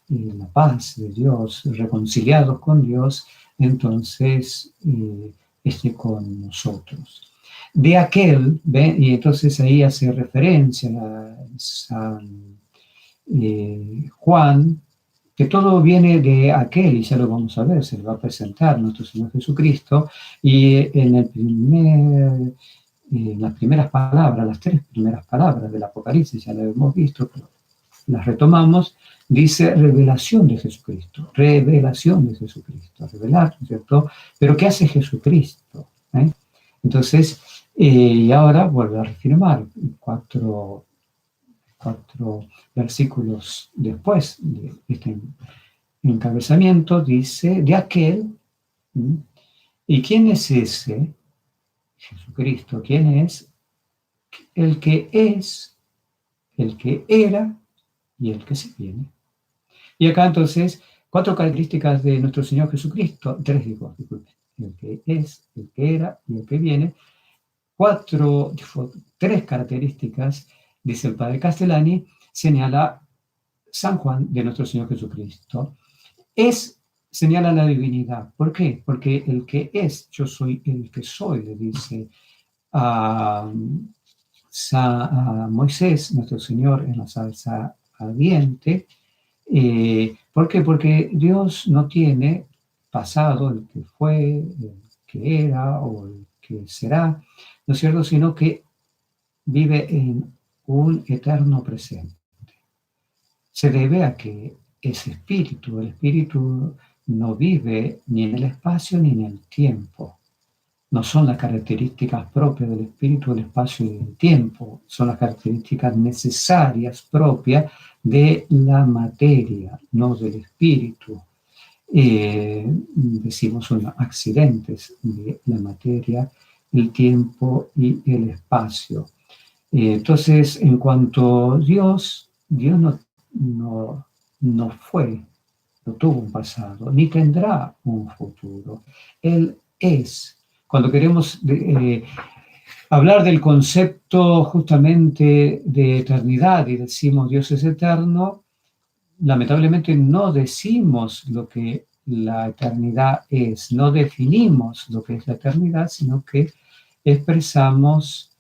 la paz de Dios, reconciliados con Dios, entonces esté con nosotros. De aquel, ¿ve? Y entonces ahí hace referencia a San Juan, que todo viene de aquel, y ya lo vamos a ver, se le va a presentar nuestro Señor Jesucristo, y en las primeras palabras, las tres primeras palabras del Apocalipsis, ya lo hemos visto, pero las retomamos, dice revelación de Jesucristo, revelar, ¿no es cierto? Pero ¿qué hace Jesucristo? Entonces, y ahora vuelve a reafirmar cuatro versículos después de este encabezamiento, dice, de aquel. ¿Y quién es ese? Jesucristo. ¿Quién es? El que es, el que era y el que se viene. Y acá entonces, cuatro características de nuestro Señor Jesucristo, disculpe, el que es, el que era y el que viene. Tres características, dice el padre Castellani, señala San Juan de nuestro Señor Jesucristo. Señala la divinidad. ¿Por qué? Porque el que es, yo soy el que soy, le dice a Moisés, nuestro Señor, en la zarza ardiente. ¿Por qué? Porque Dios no tiene pasado, el que fue, el que era o el que será, ¿no es cierto?, sino que vive en un eterno presente. Se debe a que es espíritu. El espíritu no vive ni en el espacio ni en el tiempo. No son las características propias del espíritu, del espacio y del tiempo. Son las características necesarias propias de la materia, no del espíritu. Decimos son accidentes de la materia, el tiempo y el espacio. Entonces, en cuanto a Dios no fue, no tuvo un pasado, ni tendrá un futuro. Él es. Cuando queremos hablar del concepto justamente de eternidad y decimos Dios es eterno, lamentablemente no decimos lo que la eternidad es, no definimos lo que es la eternidad, sino que expresamos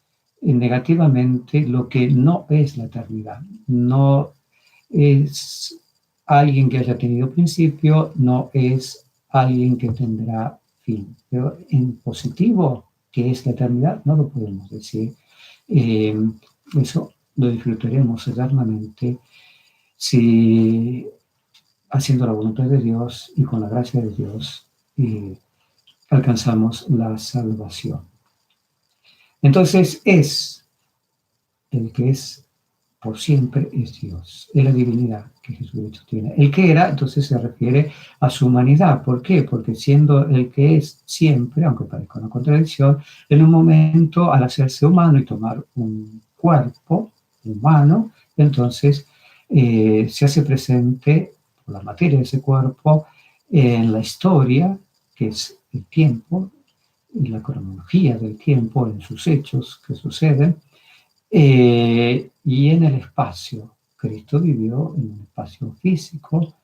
negativamente lo que no es la eternidad. No es alguien que haya tenido principio, no es alguien que tendrá fin. Pero en positivo, que es la eternidad, no lo podemos decir. Eh, Eso lo disfrutaremos eternamente si haciendo la voluntad de Dios y con la gracia de Dios alcanzamos la salvación. Entonces el que es por siempre es Dios, es la divinidad que Jesucristo tiene. El que era, entonces se refiere a su humanidad. ¿Por qué? Porque siendo el que es siempre, aunque parezca una contradicción, en un momento al hacerse humano y tomar un cuerpo humano, entonces se hace presente por la materia de ese cuerpo en la historia, que es el tiempo, y la cronología del tiempo, en sus hechos que suceden, y en el espacio. Cristo vivió en un espacio físico,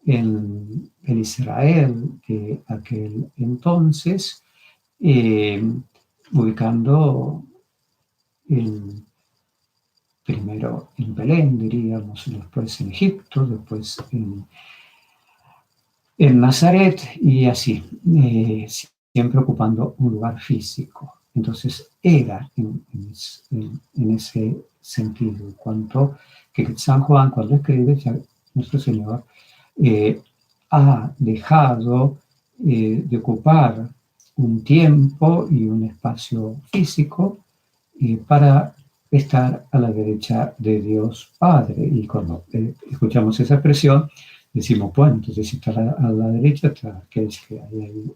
en Israel de aquel entonces, eh, ubicando primero en Belén, diríamos, después en Egipto, después en Nazaret y así, siempre ocupando un lugar físico. Entonces era en ese sentido, en cuanto que San Juan cuando escribe, nuestro Señor ha dejado de ocupar un tiempo y un espacio físico para estar a la derecha de Dios Padre. Y cuando escuchamos esa expresión, decimos, bueno, entonces si está a la derecha, quiere decir que hay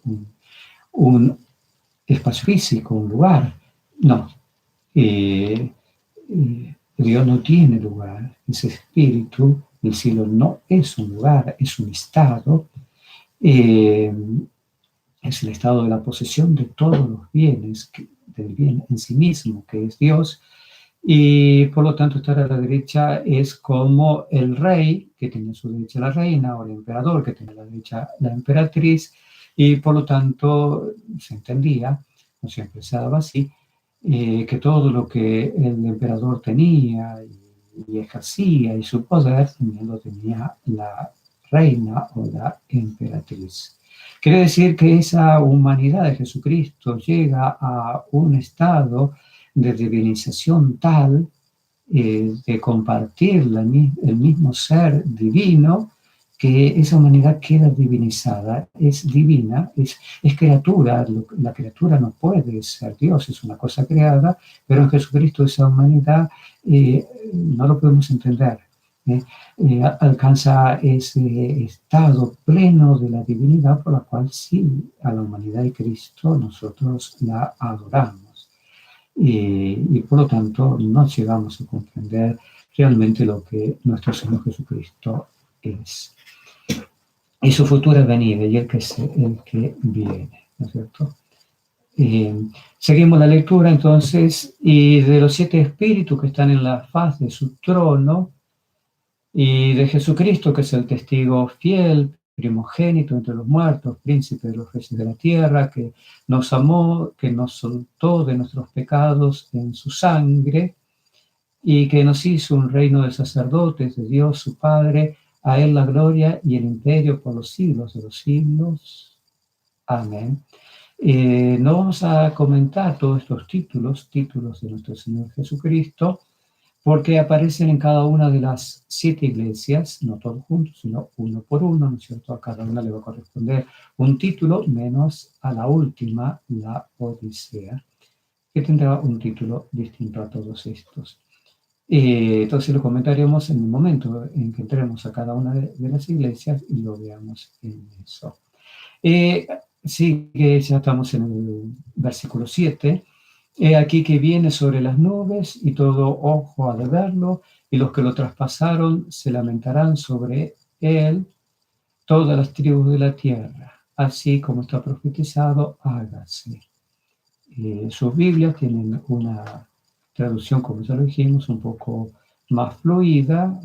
un espacio físico, un lugar. No, Dios no tiene lugar, es espíritu, el cielo no es un lugar, es un estado, es el estado de la posesión de todos los bienes, del bien en sí mismo, que es Dios, y por lo tanto estar a la derecha es como el rey, que tiene a su derecha la reina, o el emperador, que tiene a la derecha la emperatriz, y por lo tanto se entendía, no siempre se daba así, que todo lo que el emperador tenía y ejercía y su poder también lo tenía la reina o la emperatriz. Quiere decir que esa humanidad de Jesucristo llega a un estado de divinización tal, de compartir el mismo ser divino, que esa humanidad queda divinizada, es divina, es criatura, la criatura no puede ser Dios, es una cosa creada, pero en Jesucristo esa humanidad no lo podemos entender. Alcanza ese estado pleno de la divinidad por la cual sí, a la humanidad de Cristo nosotros la adoramos. Y por lo tanto no llegamos a comprender realmente lo que nuestro Señor Jesucristo es. Y su futura venida y el que viene, ¿no es cierto? Seguimos la lectura entonces, y de los 7 espíritus que están en la faz de su trono, y de Jesucristo, que es el testigo fiel, primogénito entre los muertos, príncipe de los reyes de la tierra, que nos amó, que nos soltó de nuestros pecados en su sangre, y que nos hizo un reino de sacerdotes de Dios su Padre, a Él la gloria y el imperio por los siglos de los siglos. Amén. No vamos a comentar todos estos títulos de nuestro Señor Jesucristo, porque aparecen en cada una de las 7 iglesias, no todos juntos, sino uno por uno, ¿no es cierto? A cada una le va a corresponder un título, menos a la última, la Odisea, que tendrá un título distinto a todos estos. Entonces lo comentaremos en el momento en que entremos a cada una de las iglesias y lo veamos en eso. Sí, que ya estamos en el versículo 7. He aquí que viene sobre las nubes y todo ojo ha de verlo, y los que lo traspasaron se lamentarán sobre él, todas las tribus de la tierra, así como está profetizado, hágase. sus Biblias tienen una traducción, como ya lo dijimos, un poco más fluida.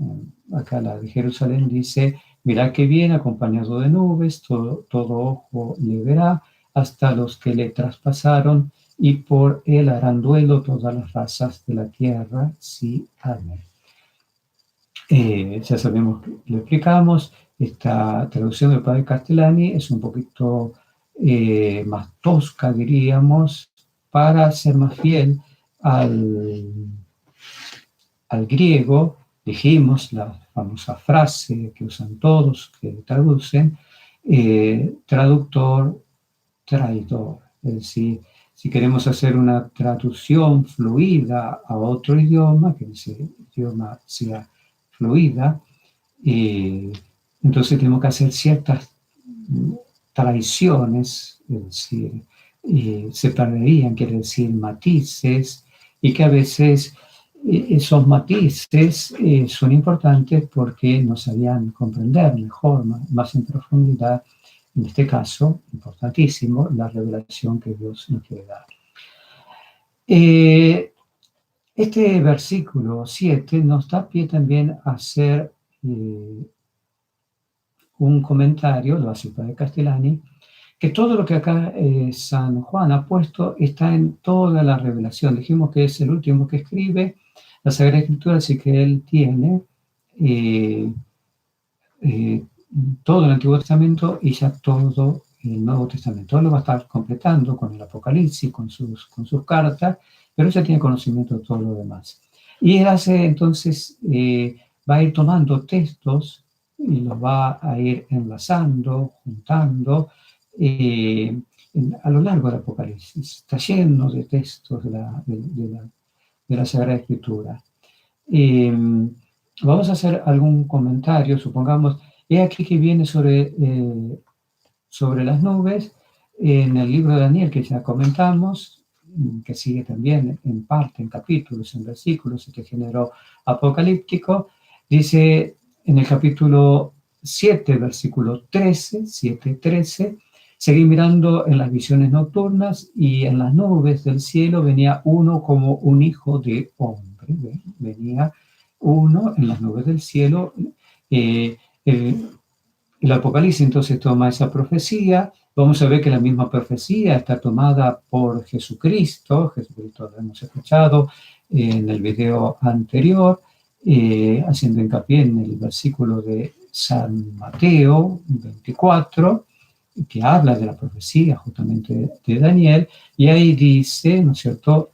Acá la de Jerusalén dice: mirá qué bien, acompañado de nubes, todo ojo le verá, hasta los que le traspasaron, y por él harán duelo todas las razas de la tierra. Sí, amén. Ya sabemos, lo explicamos, esta traducción del padre Castellani es un poquito más tosca, diríamos, para ser más fiel al griego. Dijimos la famosa frase que usan todos, que traducen, traductor, traidor. Es decir, si queremos hacer una traducción fluida a otro idioma, que ese idioma sea fluida, entonces tenemos que hacer ciertas traiciones, es decir, se perderían, quiere decir, matices, y que a veces esos matices son importantes porque nos harían comprender mejor, más en profundidad, en este caso, importantísimo, la revelación que Dios nos quiere dar. Este versículo 7 nos da pie también a hacer un comentario, lo hace el padre Castellani, que todo lo que acá San Juan ha puesto está en toda la revelación. Dijimos que es el último que escribe la Sagrada Escritura, así que él tiene todo el Antiguo Testamento y ya todo el Nuevo Testamento. Él lo va a estar completando con el Apocalipsis, con sus cartas, pero ya tiene conocimiento de todo lo demás. Y él hace entonces, va a ir tomando textos y los va a ir enlazando, juntando, a lo largo del Apocalipsis. Está lleno de textos de la Sagrada Escritura. Vamos a hacer algún comentario, supongamos, he aquí que viene sobre las nubes, en el libro de Daniel, que ya comentamos, que sigue también en parte, en capítulos, en versículos, este género apocalíptico, dice en el capítulo 7, versículo 13, 7:13, seguí mirando en las visiones nocturnas, y en las nubes del cielo venía uno como un hijo de hombre. Venía uno en las nubes del cielo. El Apocalipsis entonces toma esa profecía. Vamos a ver que la misma profecía está tomada por Jesucristo. Jesucristo lo hemos escuchado en el video anterior, haciendo hincapié en el versículo de San Mateo 24, que habla de la profecía justamente de Daniel, y ahí dice, ¿no es cierto?,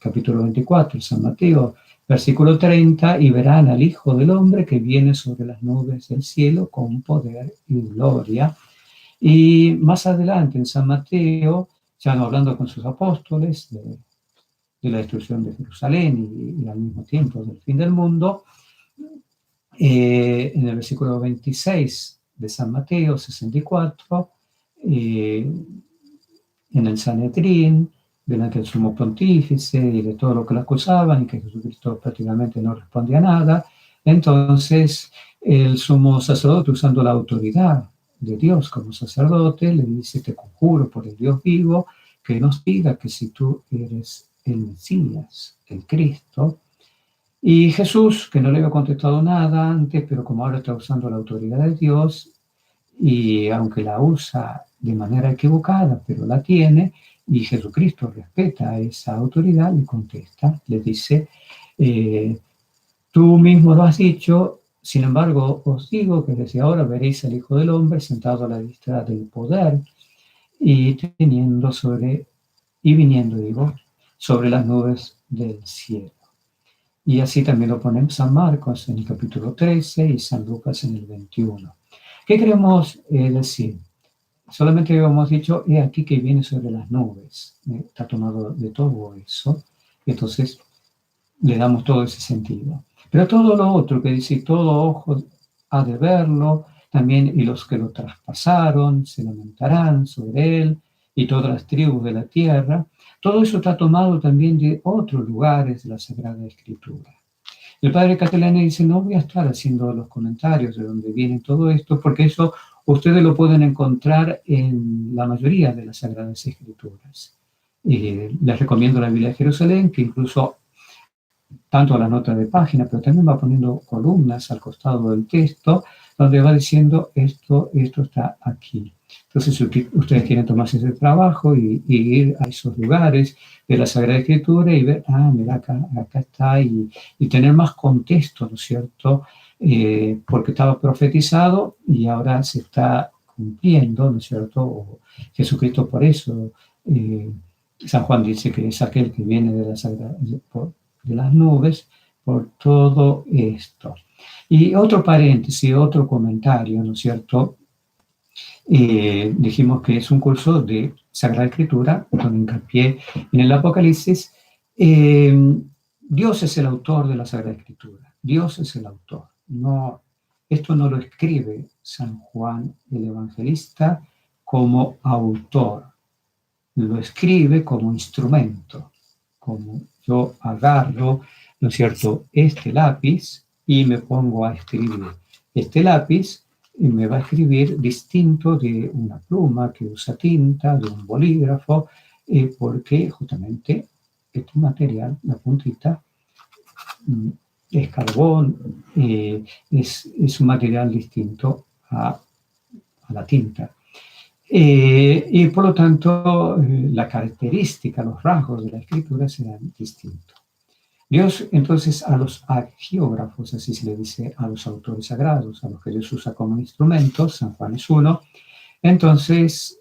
capítulo 24, San Mateo, versículo 30, y verán al Hijo del Hombre que viene sobre las nubes del cielo con poder y gloria. Y más adelante en San Mateo, ya no hablando con sus apóstoles de la destrucción de Jerusalén y al mismo tiempo del fin del mundo, en el versículo 26 de San Mateo 64, en el Sanedrín, delante del sumo pontífice y de todo lo que lo acusaban, y que Jesucristo prácticamente no respondía a nada. Entonces el sumo sacerdote, usando la autoridad de Dios como sacerdote, le dice: te conjuro por el Dios vivo que nos diga que si tú eres el Mesías, el Cristo. Y Jesús, que no le había contestado nada antes, pero como ahora está usando la autoridad de Dios, y aunque la usa de manera equivocada, pero la tiene, y Jesucristo respeta esa autoridad, le contesta, le dice: tú mismo lo has dicho, sin embargo os digo que desde ahora veréis al Hijo del Hombre sentado a la diestra del poder y viniendo sobre las nubes del cielo. Y así también lo pone San Marcos en el capítulo 13 y San Lucas en el 21. ¿Qué queremos decir? Solamente hemos dicho, he aquí que viene sobre las nubes. Está tomado de todo eso. Y entonces le damos todo ese sentido. Pero todo lo otro que dice, todo ojo ha de verlo, también, y los que lo traspasaron se lamentarán sobre él, y todas las tribus de la tierra. Todo eso está tomado también de otros lugares de la Sagrada Escritura. El padre Castellani dice: no voy a estar haciendo los comentarios de dónde viene todo esto, porque eso ustedes lo pueden encontrar en la mayoría de las Sagradas Escrituras. Les recomiendo la Biblia de Jerusalén, que incluso tanto la nota de página, pero también va poniendo columnas al costado del texto, donde va diciendo esto está aquí. Entonces, si ustedes quieren tomarse ese trabajo y ir a esos lugares de la Sagrada Escritura y ver, mira, acá está, y tener más contexto, ¿no es cierto? Porque estaba profetizado y ahora se está cumpliendo, ¿no es cierto? O Jesucristo por eso, San Juan dice que es aquel que viene de la Sagrada, de las nubes, por todo esto. Y otro paréntesis, otro comentario, ¿no es cierto? Dijimos que es un curso de Sagrada Escritura, con hincapié en el Apocalipsis. Dios es el autor de la Sagrada Escritura. Dios es el autor. No, esto no lo escribe San Juan el Evangelista como autor. Lo escribe como instrumento. Como yo agarro, ¿no es cierto?, este lápiz y me pongo a escribir. Este lápiz y me va a escribir distinto de una pluma que usa tinta, de un bolígrafo, porque justamente este material, la puntita, es carbón, es un material distinto a la tinta. Y por lo tanto, la característica, los rasgos de la escritura serán distintos. Dios, entonces, a los agiógrafos, así se le dice a los autores sagrados, a los que Dios usa como instrumentos, San Juan es uno, entonces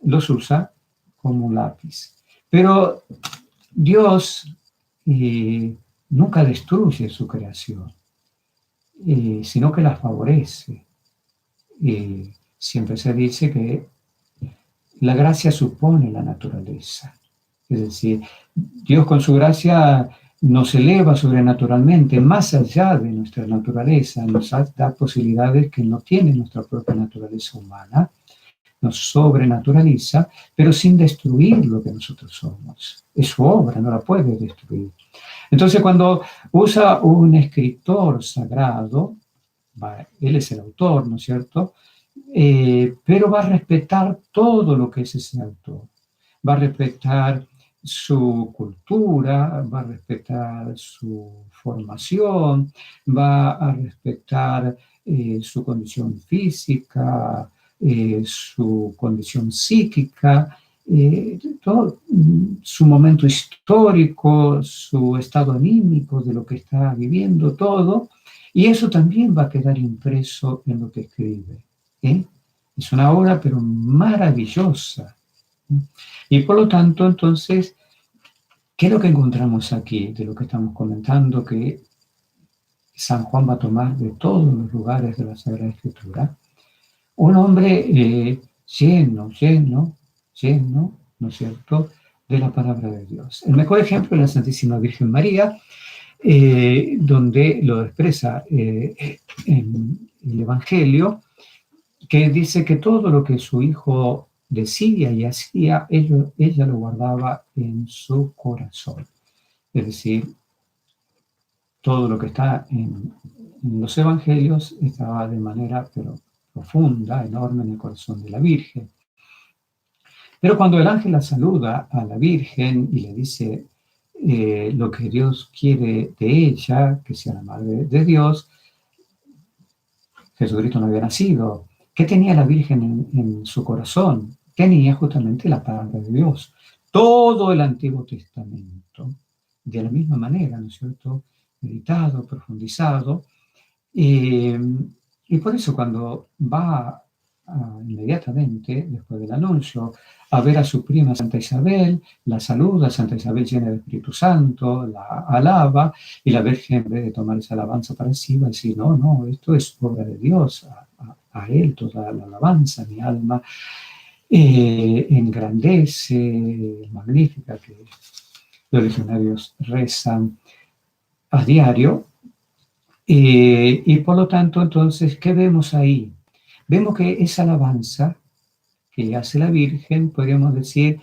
los usa como un lápiz. Pero Dios nunca destruye su creación, sino que la favorece. Siempre se dice que la gracia supone la naturaleza. Es decir, Dios con su gracia nos eleva sobrenaturalmente, más allá de nuestra naturaleza, nos da posibilidades que no tiene nuestra propia naturaleza humana, nos sobrenaturaliza, pero sin destruir lo que nosotros somos. Es su obra, no la puede destruir. Entonces, cuando usa un escritor sagrado, él es el autor, ¿no es cierto?, pero va a respetar todo lo que es ese autor. Va a respetar su cultura, va a respetar su formación, va a respetar su condición física, su condición psíquica, todo, su momento histórico, su estado anímico de lo que está viviendo, todo, y eso también va a quedar impreso en lo que escribe. Es una obra, pero maravillosa. Y por lo tanto, entonces, ¿qué es lo que encontramos aquí de lo que estamos comentando? Que San Juan va a tomar de todos los lugares de la Sagrada Escritura. Un hombre lleno, ¿no es cierto?, de la palabra de Dios. El mejor ejemplo es la Santísima Virgen María, donde lo expresa en el Evangelio, que dice que todo lo que su hijo decía y hacía, ella lo guardaba en su corazón. Es decir, todo lo que está en los evangelios estaba de manera pero profunda, enorme en el corazón de la Virgen. Pero cuando el ángel la saluda a la Virgen y le dice lo que Dios quiere de ella, que sea la Madre de Dios, Jesucristo no había nacido. ¿Qué tenía la Virgen en su corazón? Tenía justamente la palabra de Dios. Todo el Antiguo Testamento, de la misma manera, ¿no es cierto?, meditado, profundizado. Y por eso cuando va inmediatamente, después del anuncio, a ver a su prima Santa Isabel, la saluda, Santa Isabel llena del Espíritu Santo, la alaba, y la Virgen, en vez de tomar esa alabanza para sí, va a decir, no, esto es obra de Dios, a Él toda la alabanza, mi alma engrandece, magnífica, que los legionarios rezan a diario. Y por lo tanto, entonces, ¿qué vemos ahí? Vemos que esa alabanza que hace la Virgen, podríamos decir,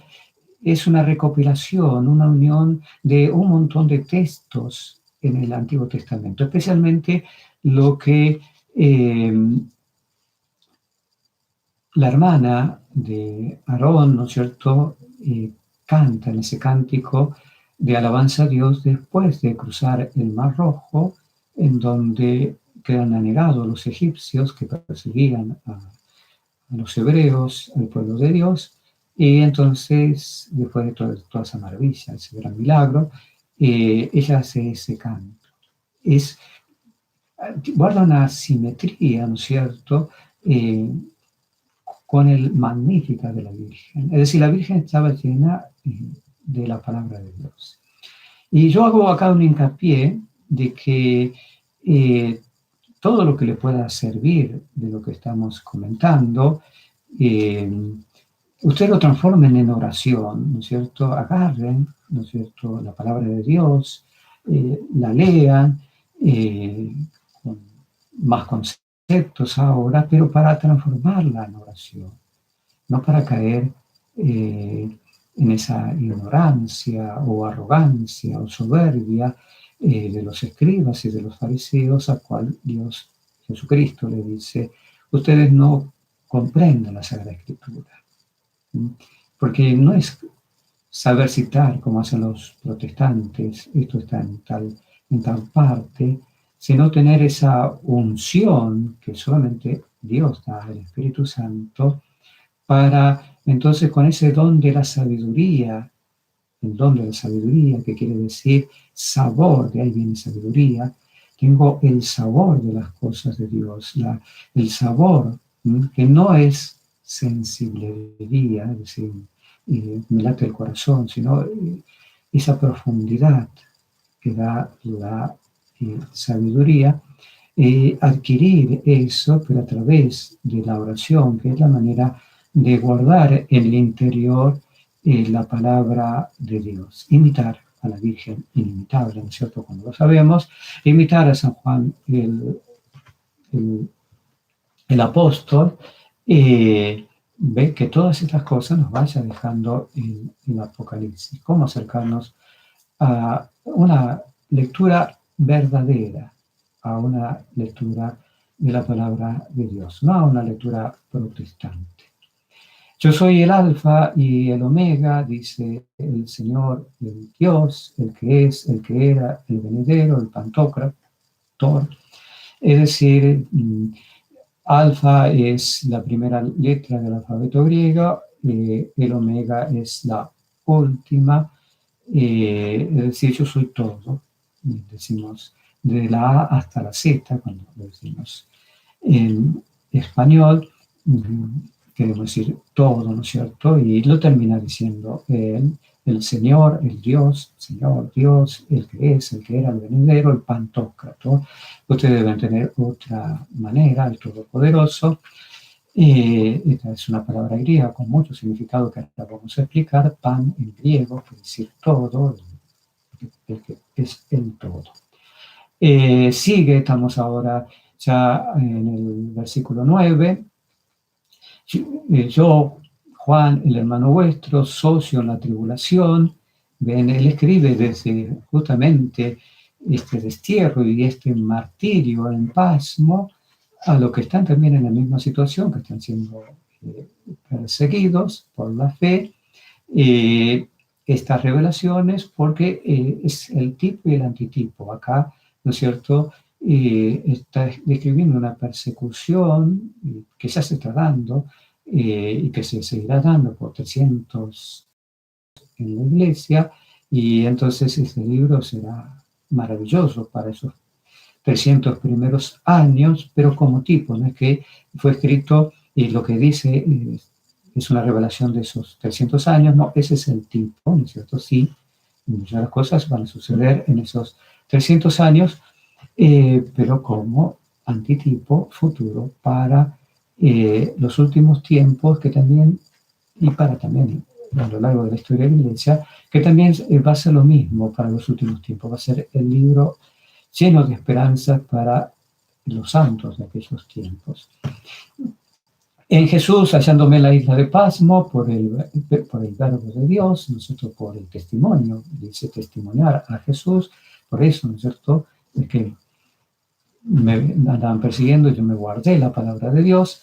es una recopilación, una unión de un montón de textos en el Antiguo Testamento, especialmente lo que la hermana de Aarón, ¿no es cierto?, cantan ese cántico de alabanza a Dios después de cruzar el Mar Rojo, en donde quedan anegados los egipcios que perseguían a los hebreos, al pueblo de Dios, y entonces, después de toda esa maravilla, ese gran milagro, ella hace ese canto. Guarda una simetría, ¿no es cierto?, con el Magnífica de la Virgen. Es decir, la Virgen estaba llena de la palabra de Dios. Y yo hago acá un hincapié de que todo lo que le pueda servir de lo que estamos comentando, ustedes lo transformen en oración, ¿no es cierto? Agarren, ¿no es cierto?, la palabra de Dios, la lean, con más conceptos ahora, pero para transformarla en oración, no para caer en esa ignorancia o arrogancia o soberbia de los escribas y de los fariseos, a cual Dios, Jesucristo, le dice: ustedes no comprenden la Sagrada Escritura. Porque no es saber citar como hacen los protestantes, esto está en tal parte, sino tener esa unción que solamente Dios da, el Espíritu Santo, para entonces con ese don de la sabiduría, el don de la sabiduría, que quiere decir sabor, de ahí viene sabiduría, tengo el sabor de las cosas de Dios, el sabor que no es sensibilidad, es decir, me late el corazón, sino esa profundidad que da la sabiduría, adquirir eso, pero a través de la oración, que es la manera de guardar en el interior la palabra de Dios. Imitar a la Virgen inimitable, ¿no es cierto?, cuando lo sabemos. Imitar a San Juan el apóstol, ve que todas estas cosas nos vaya dejando en el Apocalipsis. Cómo acercarnos a una lectura verdadera, a una lectura de la palabra de Dios, no a una lectura protestante. Yo soy el alfa y el omega, dice el Señor, el Dios, el que es, el que era, el venidero, el pantocrator. Es decir, alfa es la primera letra del alfabeto griego, el omega es la última, es decir, yo soy todo, decimos de la A hasta la Z, cuando lo decimos en español, queremos decir todo, ¿no es cierto? Y lo termina diciendo el Señor, el Dios, Señor, Dios, el que es, el que era, el venidero, el pantocrator. Ustedes deben tener otra manera, el Todopoderoso. Esta es una palabra griega con mucho significado que ahora vamos a explicar. Pan en griego, quiere decir todo, el que es el todo. Estamos ahora ya en el versículo 9. Yo, Juan, el hermano vuestro, socio en la tribulación, ven, él escribe desde justamente este destierro y este martirio en pasmo a los que están también en la misma situación, que están siendo perseguidos por la fe, estas revelaciones, porque es el tipo y el antitipo. Acá, ¿no es cierto?, está describiendo una persecución que ya se está dando y que se seguirá dando por 300 en la iglesia, y entonces este libro será maravilloso para esos 300 primeros años, pero como tipo, no es que fue escrito y lo que dice es una revelación de esos 300 años, no, ese es el tipo, ¿no es cierto? Sí, muchas de las cosas van a suceder en esos 300 años, pero como antitipo futuro para los últimos tiempos, que también, y para también a lo largo de la historia de la Iglesia, que también va a ser lo mismo para los últimos tiempos, va a ser el libro lleno de esperanza para los santos de aquellos tiempos. En Jesús, hallándome en la isla de Pasmo, por el verbo de Dios, ¿no es cierto?, por el testimonio, dice testimoniar a Jesús, por eso, ¿no es cierto?, es que me andaban persiguiendo y yo me guardé la palabra de Dios.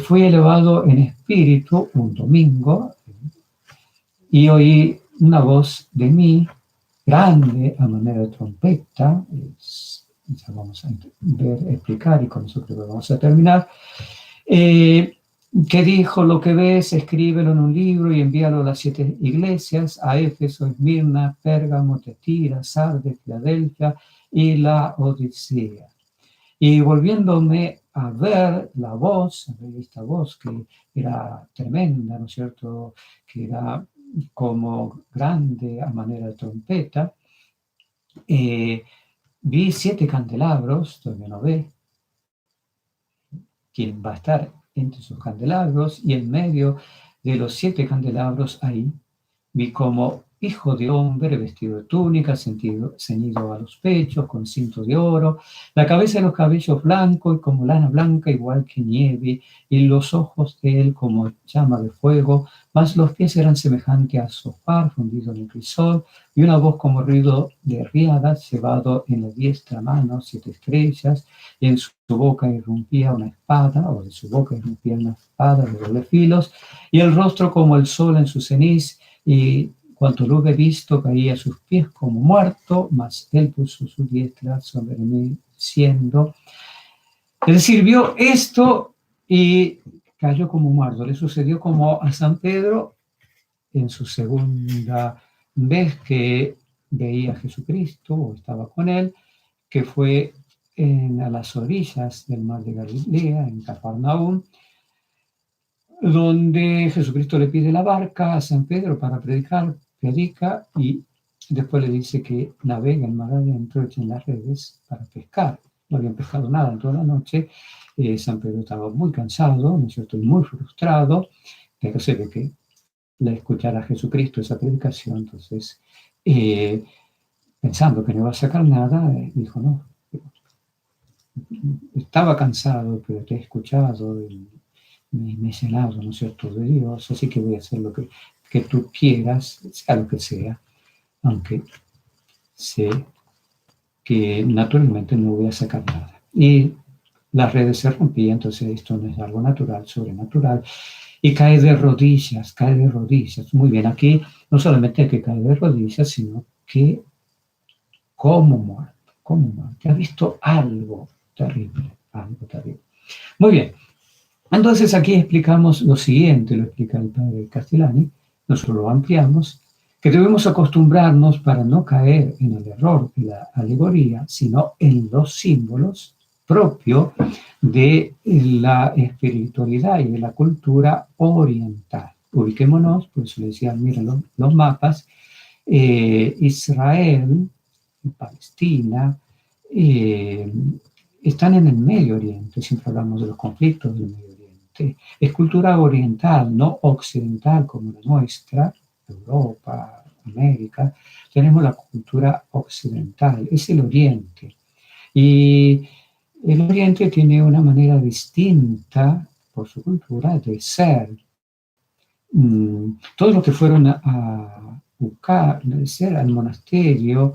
Fui elevado en espíritu un domingo, y oí una voz de mí, grande, a manera de trompeta, ya vamos a ver, explicar, y con eso creo que vamos a terminar, eh, que dijo: lo que ves, escríbelo en un libro y envíalo a las 7 iglesias, a Éfeso, Esmirna, Pérgamo, Tiatira, Sardes, Filadelfia y la Odisea. Y volviéndome a ver la voz, esta voz que era tremenda, ¿no es cierto?, que era como grande a manera de trompeta, vi 7 candelabros, todavía no ve quién va a estar entre sus candelabros, y en medio de los 7 candelabros ahí vi como hijo de hombre vestido de túnica, ceñido a los pechos, con cinto de oro, la cabeza y los cabellos blancos y como lana blanca, igual que nieve, y los ojos de él como llama de fuego, mas los pies eran semejantes a sofá fundido en el crisol, y una voz como ruido de riadas, llevado en la diestra mano 7 estrellas, y en su boca irrumpía una espada, o de su boca irrumpía una espada de doble filos, y el rostro como el sol en su ceniz, y cuanto lo hube visto caía a sus pies como muerto, mas él puso su diestra sobre mí, diciendo, es decir, vio esto y cayó como muerto. Le sucedió como a San Pedro en su segunda vez que veía a Jesucristo o estaba con él, que fue a las orillas del mar de Galilea, en Cafarnaúm, donde Jesucristo le pide la barca a San Pedro para predicar, predica, y después le dice que navegue el mar adentro, echen las redes para pescar. No habían pescado nada en toda la noche. San Pedro estaba muy cansado, ¿no es cierto?, y muy frustrado, pero se ve que le escuchara a Jesucristo esa predicación, entonces, pensando que no iba a sacar nada, dijo, no, estaba cansado, pero te he escuchado y me he llenado, ¿no es cierto?, de Dios, así que voy a hacer lo que tú quieras, sea lo que sea, aunque sé que naturalmente no voy a sacar nada. Y las redes se rompían, entonces esto no es algo natural, sobrenatural, y cae de rodillas, cae de rodillas. Muy bien, aquí no solamente hay que caer de rodillas, sino que como muerto, ha visto algo terrible, algo terrible. Muy bien. Entonces aquí explicamos lo siguiente, lo explica el padre Castellani, nosotros lo ampliamos, que debemos acostumbrarnos para no caer en el error de la alegoría, sino en los símbolos propios de la espiritualidad y de la cultura oriental. Ubiquémonos, por eso le decía, miren los mapas, Israel, Palestina, están en el Medio Oriente, siempre hablamos de los conflictos del Medio Oriente. Es cultura oriental, no occidental como la nuestra, Europa, América. Tenemos la cultura occidental, es el Oriente. Y el Oriente tiene una manera distinta, por su cultura, de ser. Todos los que fueron a buscar, ser al monasterio,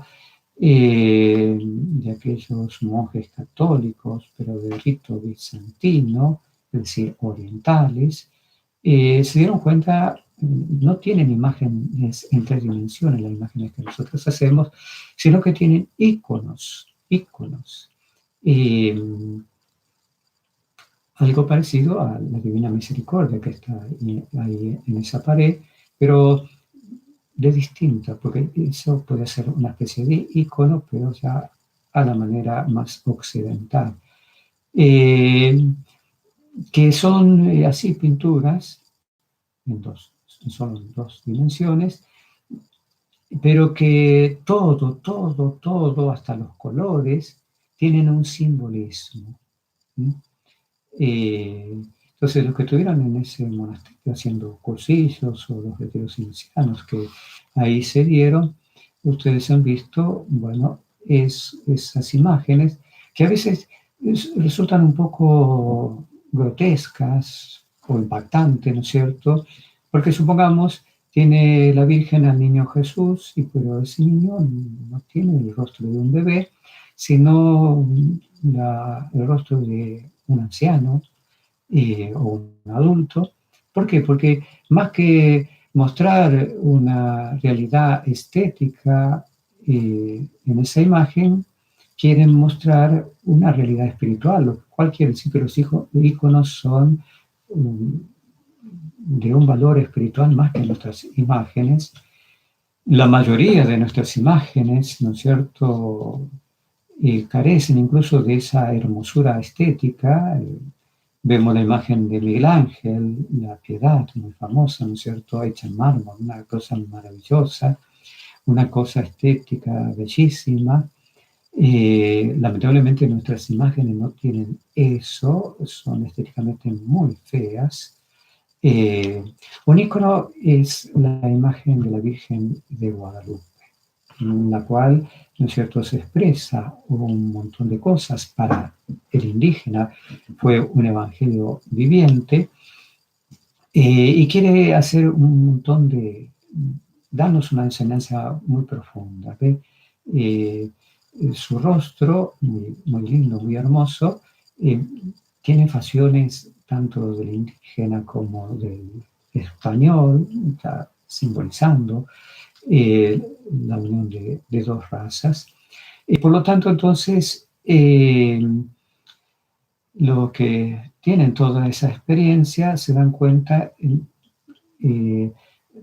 de aquellos monjes católicos, pero de rito bizantino, es decir, orientales, se dieron cuenta, no tienen imágenes en 3 dimensiones, las imágenes que nosotros hacemos, sino que tienen íconos. Eh, Algo parecido a la Divina Misericordia que está ahí en esa pared, pero de distinta, porque eso puede ser una especie de icono, pero ya a la manera más occidental. Que son así pinturas, solo en 2 dimensiones, pero que todo, hasta los colores, tienen un simbolismo. Entonces, los que estuvieron en ese monasterio haciendo cursillos, o los retiros inicianos que ahí se dieron, ustedes han visto, bueno, esas imágenes que a veces resultan un poco grotescas o impactantes, ¿no es cierto? Porque supongamos, tiene la Virgen al niño Jesús, pero ese niño no tiene el rostro de un bebé, sino el rostro de un anciano o un adulto. ¿Por qué? Porque más que mostrar una realidad estética en esa imagen, quieren mostrar una realidad espiritual, lo cual quiere decir que los íconos son de un valor espiritual más que nuestras imágenes. La mayoría de nuestras imágenes, ¿no es cierto?, carecen incluso de esa hermosura estética. Vemos la imagen de Miguel Ángel, la Piedad, muy famosa, ¿no es cierto?, hecha en mármol, una cosa maravillosa, una cosa estética bellísima. Lamentablemente nuestras imágenes no tienen eso, son estéticamente muy feas. Un ícono es la imagen de la Virgen de Guadalupe, en la cual, ¿no es cierto?, se expresa un montón de cosas. Para el indígena fue un evangelio viviente, y quiere hacer un montón de, darnos una enseñanza muy profunda. ¿Ve? Su rostro, muy, muy lindo, muy hermoso, tiene facciones tanto del indígena como del español, está simbolizando la unión de dos razas. Y por lo tanto, entonces, los que tienen toda esa experiencia se dan cuenta de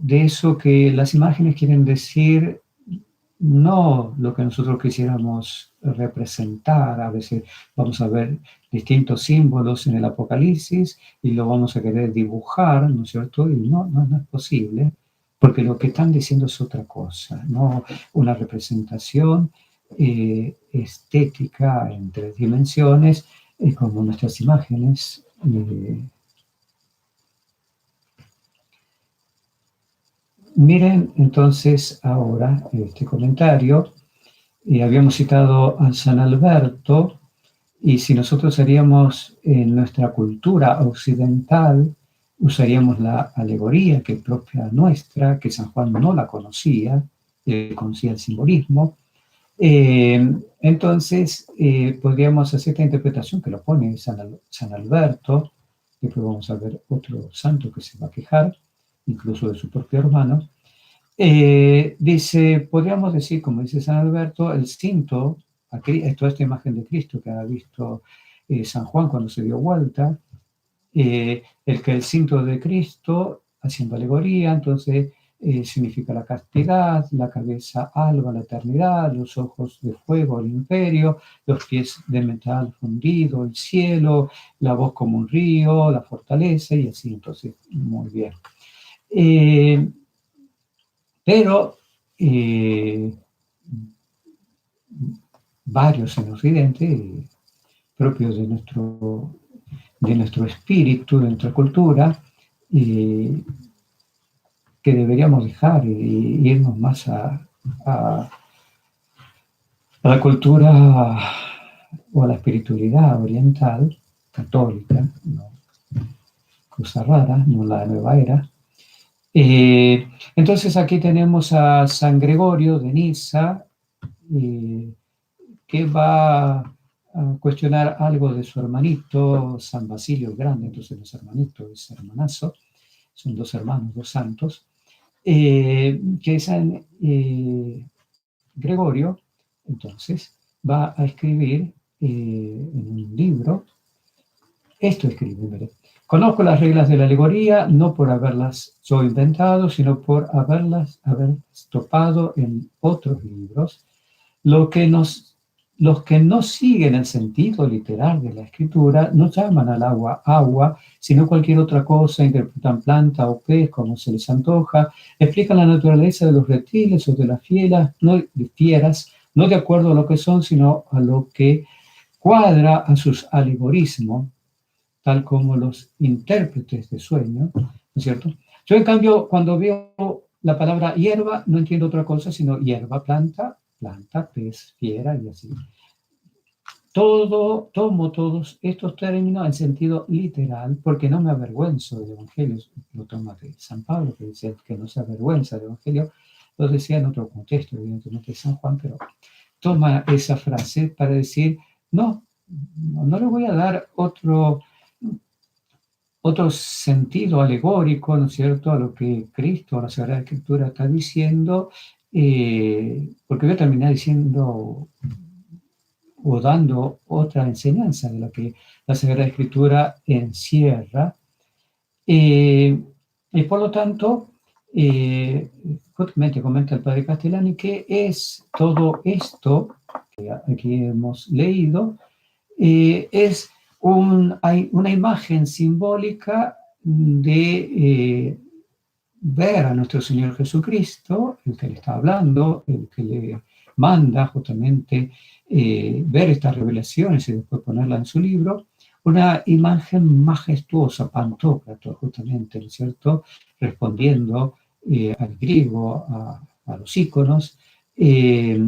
eso, que las imágenes quieren decir no lo que nosotros quisiéramos representar. A veces vamos a ver distintos símbolos en el Apocalipsis y lo vamos a querer dibujar, ¿no es cierto? Y no es posible, porque lo que están diciendo es otra cosa, no una representación estética en 3 dimensiones, como nuestras imágenes. Miren entonces ahora este comentario. Habíamos citado a San Alberto, y si nosotros haríamos en nuestra cultura occidental, usaríamos la alegoría que es propia nuestra, que San Juan no la conocía, conocía el simbolismo. Entonces, podríamos hacer esta interpretación que lo pone San Alberto. Después vamos a ver otro santo que se va a quejar, incluso de su propio hermano. Dice, podríamos decir, como dice San Alberto, el cinto, toda esta imagen de Cristo que ha visto San Juan cuando se dio vuelta, el cinto de Cristo, haciendo alegoría, entonces significa la castidad, la cabeza alba, la eternidad, los ojos de fuego, el imperio, los pies de metal fundido, el cielo, la voz como un río, la fortaleza, y así. Entonces, muy bien. Pero varios en Occidente, propios de nuestro espíritu, de nuestra cultura, que deberíamos dejar e irnos más a la cultura o a la espiritualidad oriental, católica, no cosa rara, no la nueva era. Entonces aquí tenemos a San Gregorio de Niza, que va a cuestionar algo de su hermanito, San Basilio el Grande. Entonces no es hermanito, es hermanazo, son 2 hermanos, 2 santos, que San Gregorio, entonces, va a escribir en un libro. Esto escribe, mire: conozco las reglas de la alegoría, no por haberlas yo inventado, sino por haber topado en otros libros. Los que no siguen el sentido literal de la escritura no llaman al agua agua, sino cualquier otra cosa, interpretan planta o pez como se les antoja, explican la naturaleza de los reptiles o de las fieras, no de acuerdo a lo que son, sino a lo que cuadra a sus alegorismos, tal como los intérpretes de sueño, ¿no es cierto? Yo, en cambio, cuando veo la palabra hierba, no entiendo otra cosa sino hierba, planta, pez, fiera, y así. Tomo todos estos términos en sentido literal, porque no me avergüenzo del Evangelio. Lo toma de San Pablo, que dice que no se avergüenza del Evangelio. Lo decía en otro contexto, evidentemente, San Juan, pero toma esa frase para decir, no le voy a dar otro sentido alegórico, ¿no es cierto?, a lo que Cristo, la Sagrada Escritura está diciendo, porque voy a terminar diciendo o dando otra enseñanza de lo que la Sagrada Escritura encierra. Y por lo tanto, justamente comenta el padre Castellani que es todo esto que aquí hemos leído, es hay una imagen simbólica de ver a nuestro Señor Jesucristo, el que le está hablando, el que le manda justamente ver estas revelaciones y después ponerla en su libro, una imagen majestuosa, Pantocrator, justamente, ¿no es cierto?, respondiendo al griego, a los íconos, de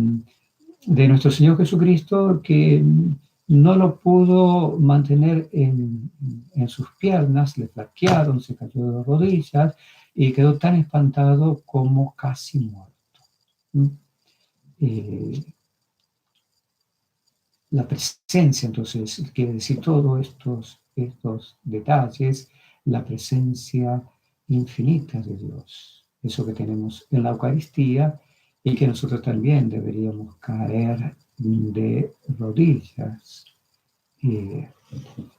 nuestro Señor Jesucristo, que no lo pudo mantener en sus piernas, le flaquearon, se cayó de rodillas y quedó tan espantado como casi muerto. La presencia, entonces, quiere decir todos estos detalles, la presencia infinita de Dios, eso que tenemos en la Eucaristía y que nosotros también deberíamos caer de rodillas.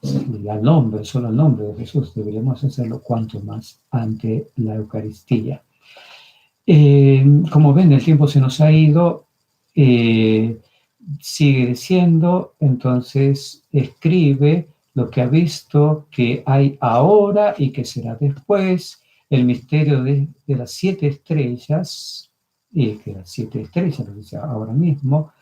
Solo al nombre de Jesús deberíamos hacerlo cuanto más ante la Eucaristía. Como ven, el tiempo se nos ha ido, sigue diciendo, entonces escribe lo que ha visto que hay ahora y que será después, el misterio de las 7 estrellas, y que las 7 estrellas, lo dice ahora mismo,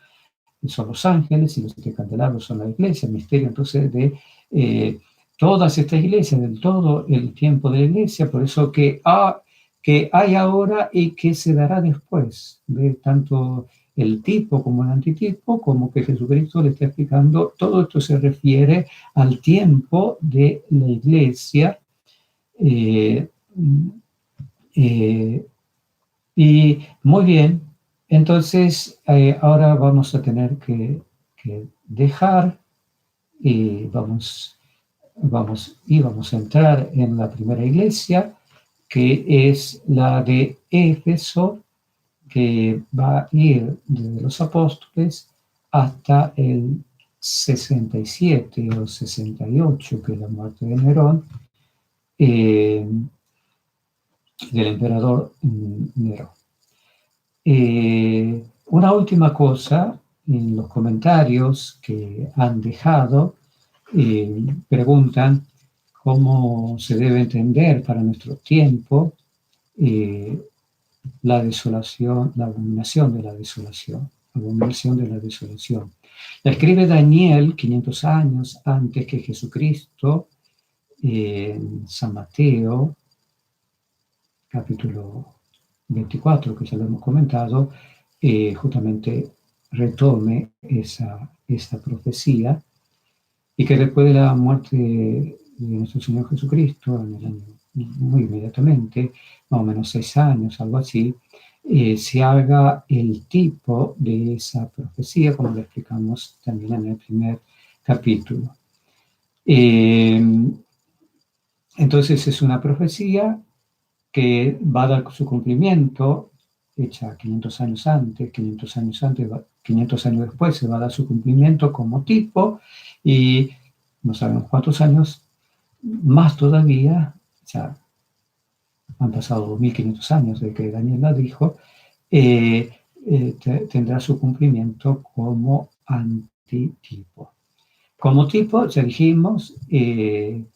son los ángeles y los 7 candelabros son la iglesia, el misterio entonces de todas estas iglesias, del todo el tiempo de la iglesia, por eso que hay ahora y que se dará después, de tanto el tipo como el antitipo, como que Jesucristo le está explicando, todo esto se refiere al tiempo de la iglesia, y muy bien, entonces ahora vamos a tener que dejar y vamos a entrar en la primera iglesia, que es la de Éfeso, que va a ir desde los apóstoles hasta el 67 o 68, que es la muerte de Nerón, del emperador Nerón. Una última cosa, en los comentarios que han dejado, preguntan cómo se debe entender para nuestro tiempo la desolación, la abominación de la desolación. Abominación de la desolación. La escribe Daniel 500 años antes que Jesucristo, en San Mateo, capítulo 24, que ya lo hemos comentado, justamente retome esa profecía, y que después de la muerte de nuestro Señor Jesucristo, en el año muy inmediatamente, más o menos 6 años, algo así, se haga el tipo de esa profecía, como lo explicamos también en el primer capítulo. Entonces es una profecía que va a dar su cumplimiento, hecha 500 años antes, 500 años después se va a dar su cumplimiento como tipo, y no sabemos cuántos años más todavía, ya han pasado 2500 años desde que Daniel la dijo, tendrá su cumplimiento como antitipo. Como tipo, ya dijimos, en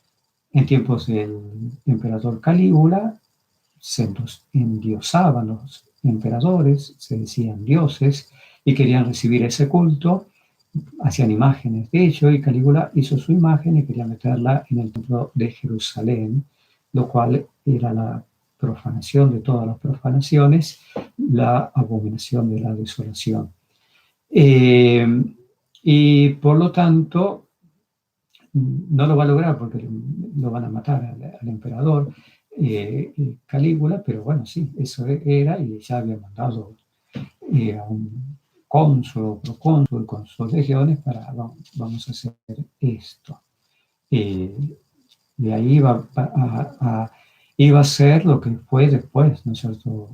tiempos del emperador Calígula, se endiosaban los emperadores, se decían dioses, y querían recibir ese culto, hacían imágenes de ello, y Calígula hizo su imagen y quería meterla en el templo de Jerusalén, lo cual era la profanación de todas las profanaciones, la abominación de la desolación. Y por lo tanto, no lo va a lograr porque lo van a matar al emperador Calígula, pero bueno, sí, eso era, y ya había mandado a un cónsul o procónsul con sus legiones para vamos a hacer esto. Y ahí iba a ser lo que fue después, ¿no es cierto?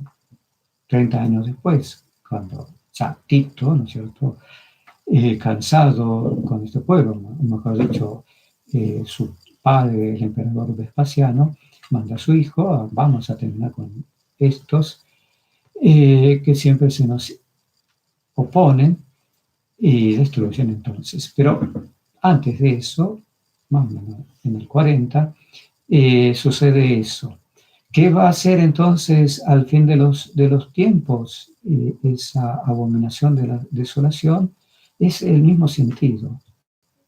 30 años después, cuando ya Tito, ¿no es cierto?, cansado con este pueblo, mejor dicho, su padre, el emperador Vespasiano, manda a su hijo, vamos a terminar con estos que siempre se nos oponen y destruyen entonces. Pero antes de eso, más o menos en el 40, sucede eso. ¿Qué va a hacer entonces al fin de los tiempos? Esa abominación de la desolación es el mismo sentido.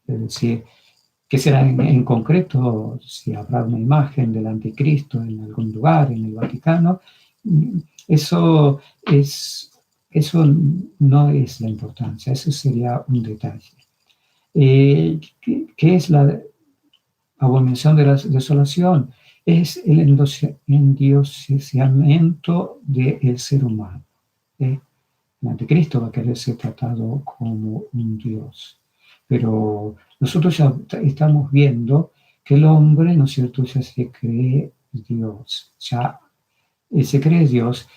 Es decir, ¿qué será en concreto? Si habrá una imagen del anticristo en algún lugar, en el Vaticano, eso, es, eso no es la importancia, eso sería un detalle. ¿Qué es la abominación de la desolación? Es el endiosamiento del ser humano. El anticristo va a querer ser tratado como un dios. Pero nosotros ya estamos viendo que el hombre, ¿no es cierto?, ya se cree Dios, ya se cree Dios.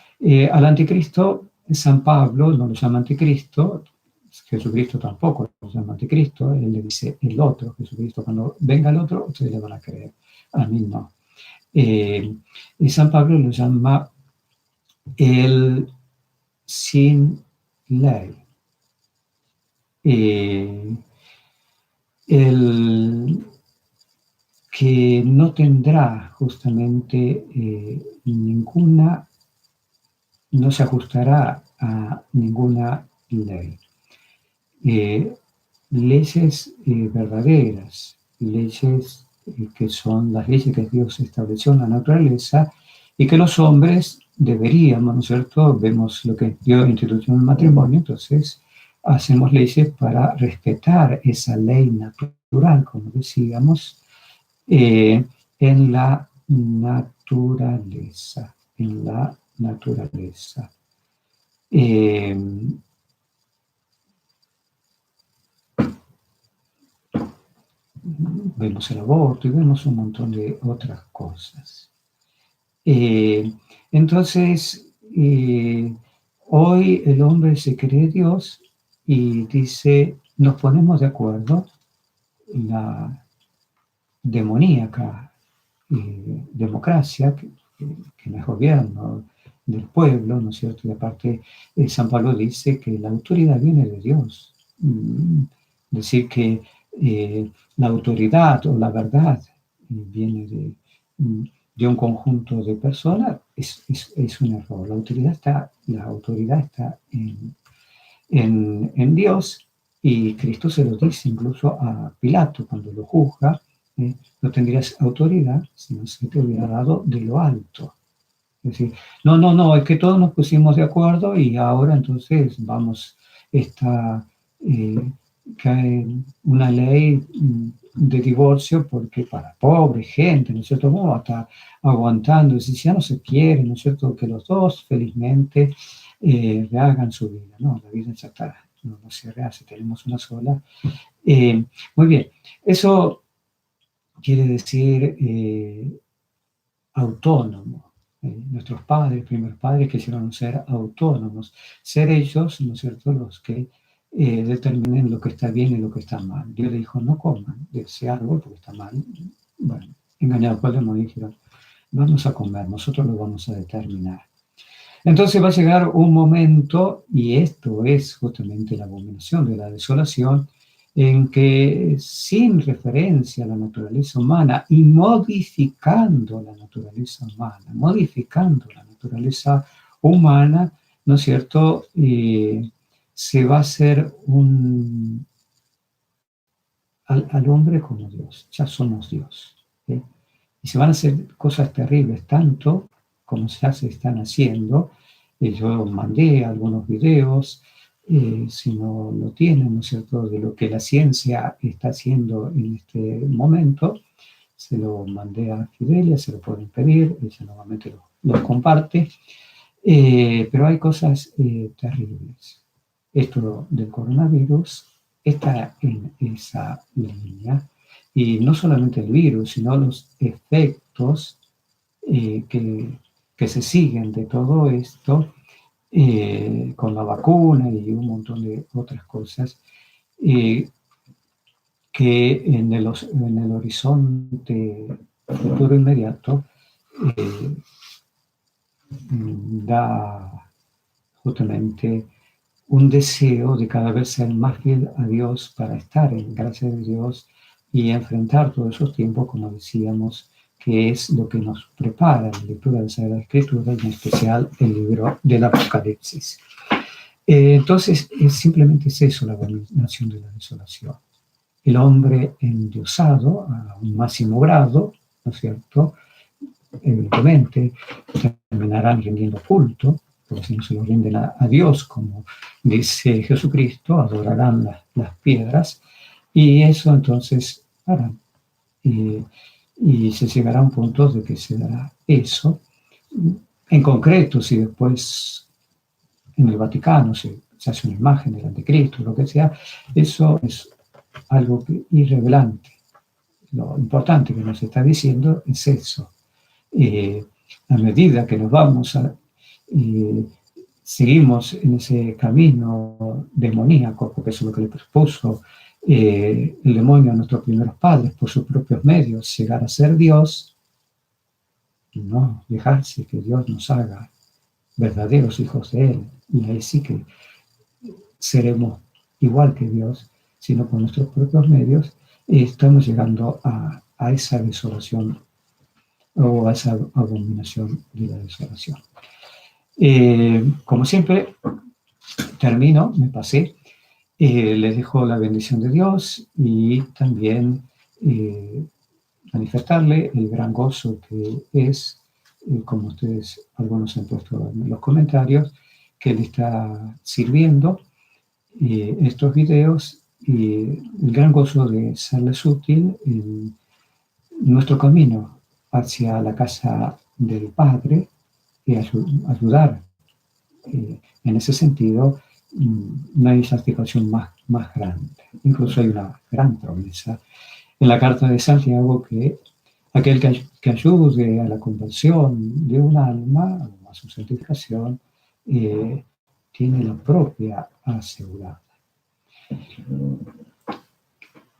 Al anticristo, San Pablo no lo llama anticristo, Jesucristo tampoco lo llama anticristo, él le dice el otro, Jesucristo, cuando venga el otro, ustedes le van a creer, a mí no. Y San Pablo lo llama el sin ley. El que no tendrá justamente ninguna, no se ajustará a ninguna ley. Leyes verdaderas, leyes que son las leyes que Dios estableció en la naturaleza y que los hombres deberíamos, ¿no es cierto? Vemos lo que Dios instituyó en el matrimonio, entonces hacemos leyes para respetar esa ley natural, como decíamos, en la naturaleza, en la naturaleza. Vemos el aborto y vemos un montón de otras cosas. Entonces, hoy el hombre se cree Dios y dice, nos ponemos de acuerdo, la demoníaca democracia, que no es gobierno del pueblo, ¿no es cierto? Y aparte, San Pablo dice que la autoridad viene de Dios. Decir que la autoridad o la verdad viene de un conjunto de personas es un error. La autoridad está en Dios, y Cristo se lo dice incluso a Pilato cuando lo juzga. No tendrías autoridad si no se te hubiera dado de lo alto. Es decir, no, es que todos nos pusimos de acuerdo y ahora entonces vamos, cae una ley de divorcio porque para pobre gente, ¿no es cierto? ¿Cómo va a estar aguantando? Si ya no se quiere, ¿no es cierto? Que los dos felizmente rehagan su vida, ¿no? La vida ya está, no se rehace, tenemos una sola. Muy bien, eso quiere decir autónomo. Nuestros padres, primeros padres, quisieron ser autónomos, ser ellos, ¿no es cierto?, los que determinen lo que está bien y lo que está mal. Dios le dijo, no coman de ese árbol porque está mal. Bueno, engañados por el demonio, dijeron, vamos a comer, nosotros lo vamos a determinar. Entonces va a llegar un momento, y esto es justamente la abominación de la desolación, en que sin referencia a la naturaleza humana y modificando la naturaleza humana, ¿no es cierto?, se va a hacer al hombre como Dios, ya somos Dios. Y se van a hacer cosas terribles, tanto como ya se están haciendo. Yo mandé algunos videos, si no lo tienen, ¿no es cierto?, de lo que la ciencia está haciendo en este momento. Se lo mandé a Fidelia, se lo pueden pedir, ella normalmente lo comparte, pero hay cosas terribles. Esto del coronavirus está en esa línea, Y no solamente el virus, sino los efectos que se siguen de todo esto con la vacuna y un montón de otras cosas, eh, que en el horizonte futuro inmediato eh, da justamente un deseo de cada vez ser más fiel a Dios para estar en gracia de Dios y enfrentar todos esos tiempos, como decíamos, que es lo que nos prepara la lectura de la Sagrada Escritura, en especial el libro del Apocalipsis. Entonces, simplemente es eso la abominación de la desolación. El hombre endiosado a un máximo grado, ¿no es cierto? Evidentemente, terminarán rindiendo culto, porque si no se lo rinden a Dios, como dice Jesucristo, adorarán las piedras, y eso entonces harán. Y se llegará a un punto de que se dará eso. En concreto, si después en el Vaticano se hace una imagen del anticristo, lo que sea, eso es algo irrelevante. Lo importante que nos está diciendo es eso. A medida que nos vamos seguimos en ese camino demoníaco, porque eso es lo que le propuso el demonio a nuestros primeros padres por sus propios medios, llegar a ser Dios, no dejarse que Dios nos haga verdaderos hijos de Él. Y ahí sí que seremos igual que Dios, sino con nuestros propios medios, estamos llegando a esa desolación o a esa abominación de la desolación. Como siempre, termino, me pasé, les dejo la bendición de Dios y también manifestarle el gran gozo que es, como ustedes algunos han puesto en los comentarios, que le está sirviendo estos videos y el gran gozo de serles útil en nuestro camino hacia la casa del Padre y ayudar. En ese sentido, no hay satisfacción más grande. Incluso hay una gran promesa en la carta de Santiago que aquel que ayude a la conversión de un alma, a su santificación, tiene la propia asegurada.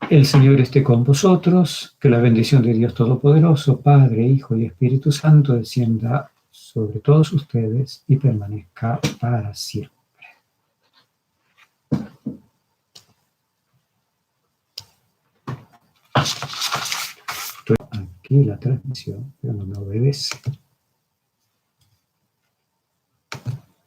El Señor esté con vosotros, que la bendición de Dios Todopoderoso, Padre, Hijo y Espíritu Santo, descienda sobre todos ustedes y permanezca para siempre. Estoy aquí la transmisión, pero no me obedece.